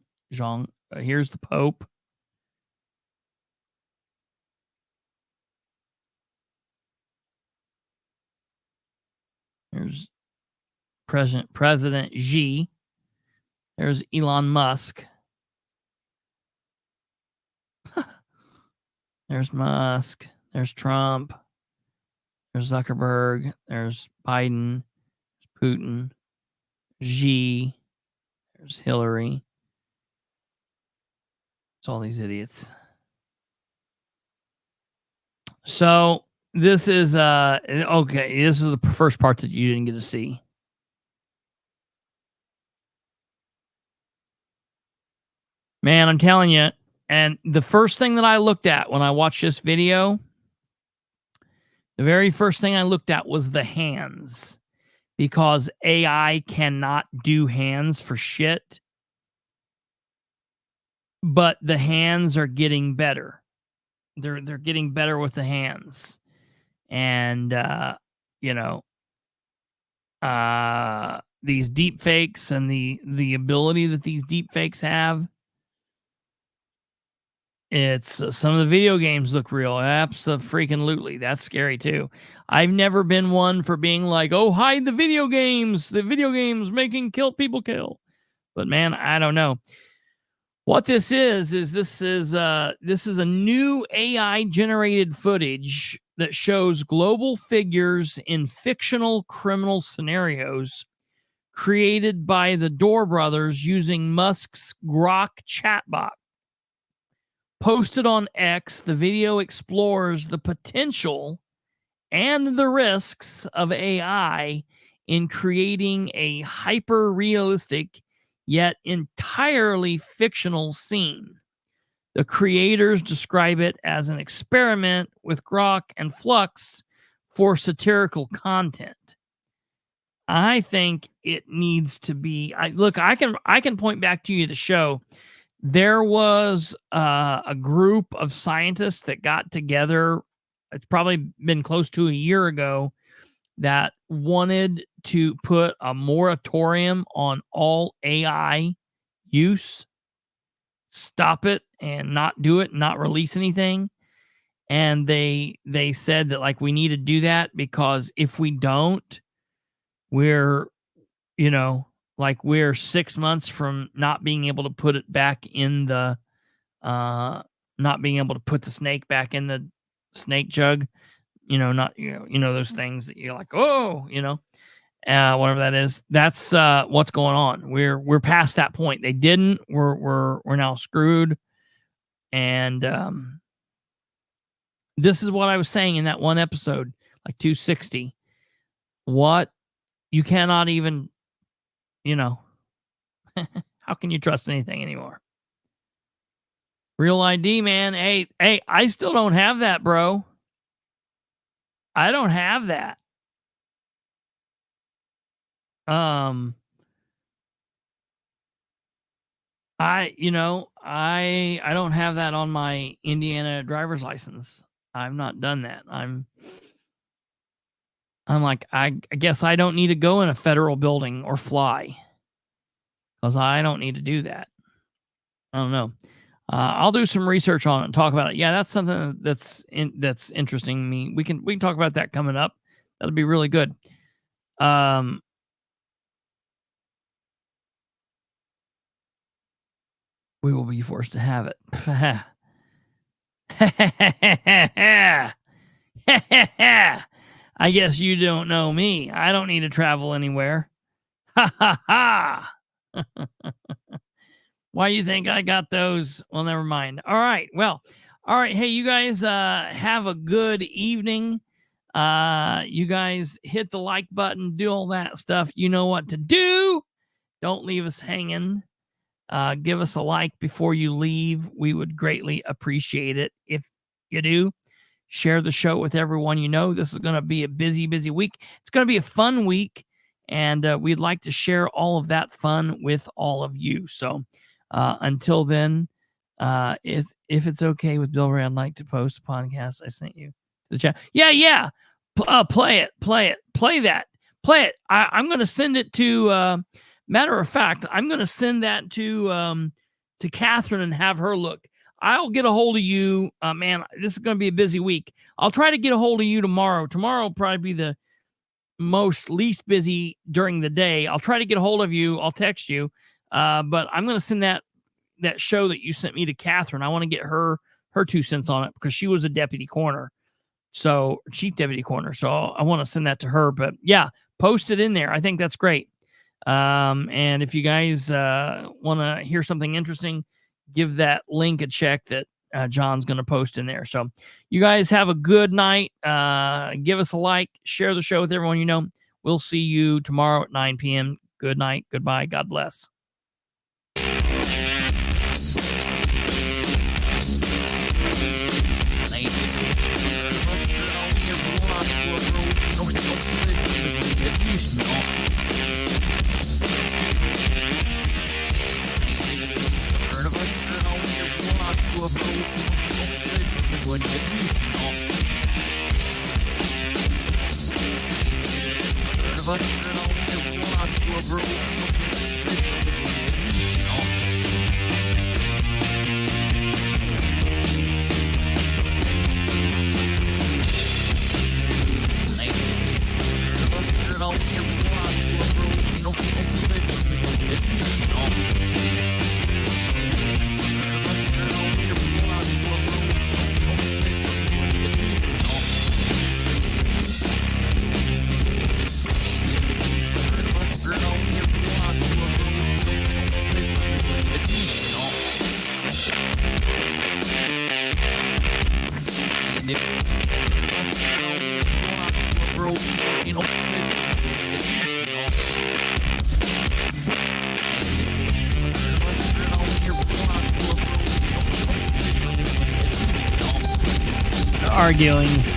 Here's the Pope. There's President Xi. There's Elon Musk. There's Musk. There's Trump. There's Zuckerberg. There's Biden. There's Putin. Xi. There's Hillary. It's all these idiots. So this is okay. This is the first part that you didn't get to see. Man, I'm telling you, And the first thing that I looked at when I watched this video, the very first thing I looked at was the hands, because AI cannot do hands for shit. But the hands are getting better. They're getting better with the hands. And these deep fakes and the ability that these deep fakes have, it's some of the video games look real. Absolutely. That's scary too. I've never been one for being like, oh, hide the video games making people kill. But man, I don't know. What this is a new AI generated footage that shows global figures in fictional criminal scenarios created by the Door brothers using Musk's Grok chatbot. Posted on X, the video explores the potential and the risks of AI in creating a hyper-realistic yet entirely fictional scene. The creators describe it as an experiment with Grok and Flux for satirical content. I think it needs to be. I can point back to you the show. There was a group of scientists that got together. It's probably been close to a year ago, that wanted to put a moratorium on all AI use, stop it and not do it, not release anything. And they said that, like, we need to do that because if we don't, we're 6 months from not being able to put it back in the, not being able to put the snake back in the snake jug. Those things that you're like, whatever that is. That's what's going on. We're past that point. They didn't. We're now screwed. And this is what I was saying in that one episode, like 260. What you cannot even, how can you trust anything anymore? Real ID, man. Hey, I still don't have that, bro. I don't have that. I don't have that on my Indiana driver's license. I've not done that. I'm like, I guess I don't need to go in a federal building or fly, because I don't need to do that. I don't know. I'll do some research on it and talk about it. Yeah, that's something that's interesting me. We can talk about that coming up. That'll be really good. We will be forced to have it. I guess you don't know me. I don't need to travel anywhere. Ha ha ha. Why you think I got those? Well, never mind. All right. Well, all right. Hey, you guys have a good evening. You guys hit the like button, do all that stuff. You know what to do. Don't leave us hanging. Give us a like before you leave. We would greatly appreciate it if you do. Share the show with everyone you know. This is going to be a busy, busy week. It's going to be a fun week, and we'd like to share all of that fun with all of you. So until then, if it's okay with Bilbrey, I'd like to post a podcast I sent you to the chat. Yeah. Play it. Play that. Play it. I'm going to send it to... matter of fact, I'm going to send that to Catherine and have her look. I'll get a hold of you. Man, this is going to be a busy week. I'll try to get a hold of you tomorrow. Tomorrow will probably be the least busy during the day. I'll try to get a hold of you. I'll text you. But I'm going to send that show that you sent me to Catherine. I want to get her 2 cents on it because she was a deputy coroner. So, chief deputy coroner. So I want to send that to her. But yeah, post it in there. I think that's great. And if you guys want to hear something interesting, give that link a check that John's going to post in there. So you guys have a good night. Give us a like, share the show with everyone you know. We'll see you tomorrow at 9 p.m. Good night. Goodbye. God bless. Arguing.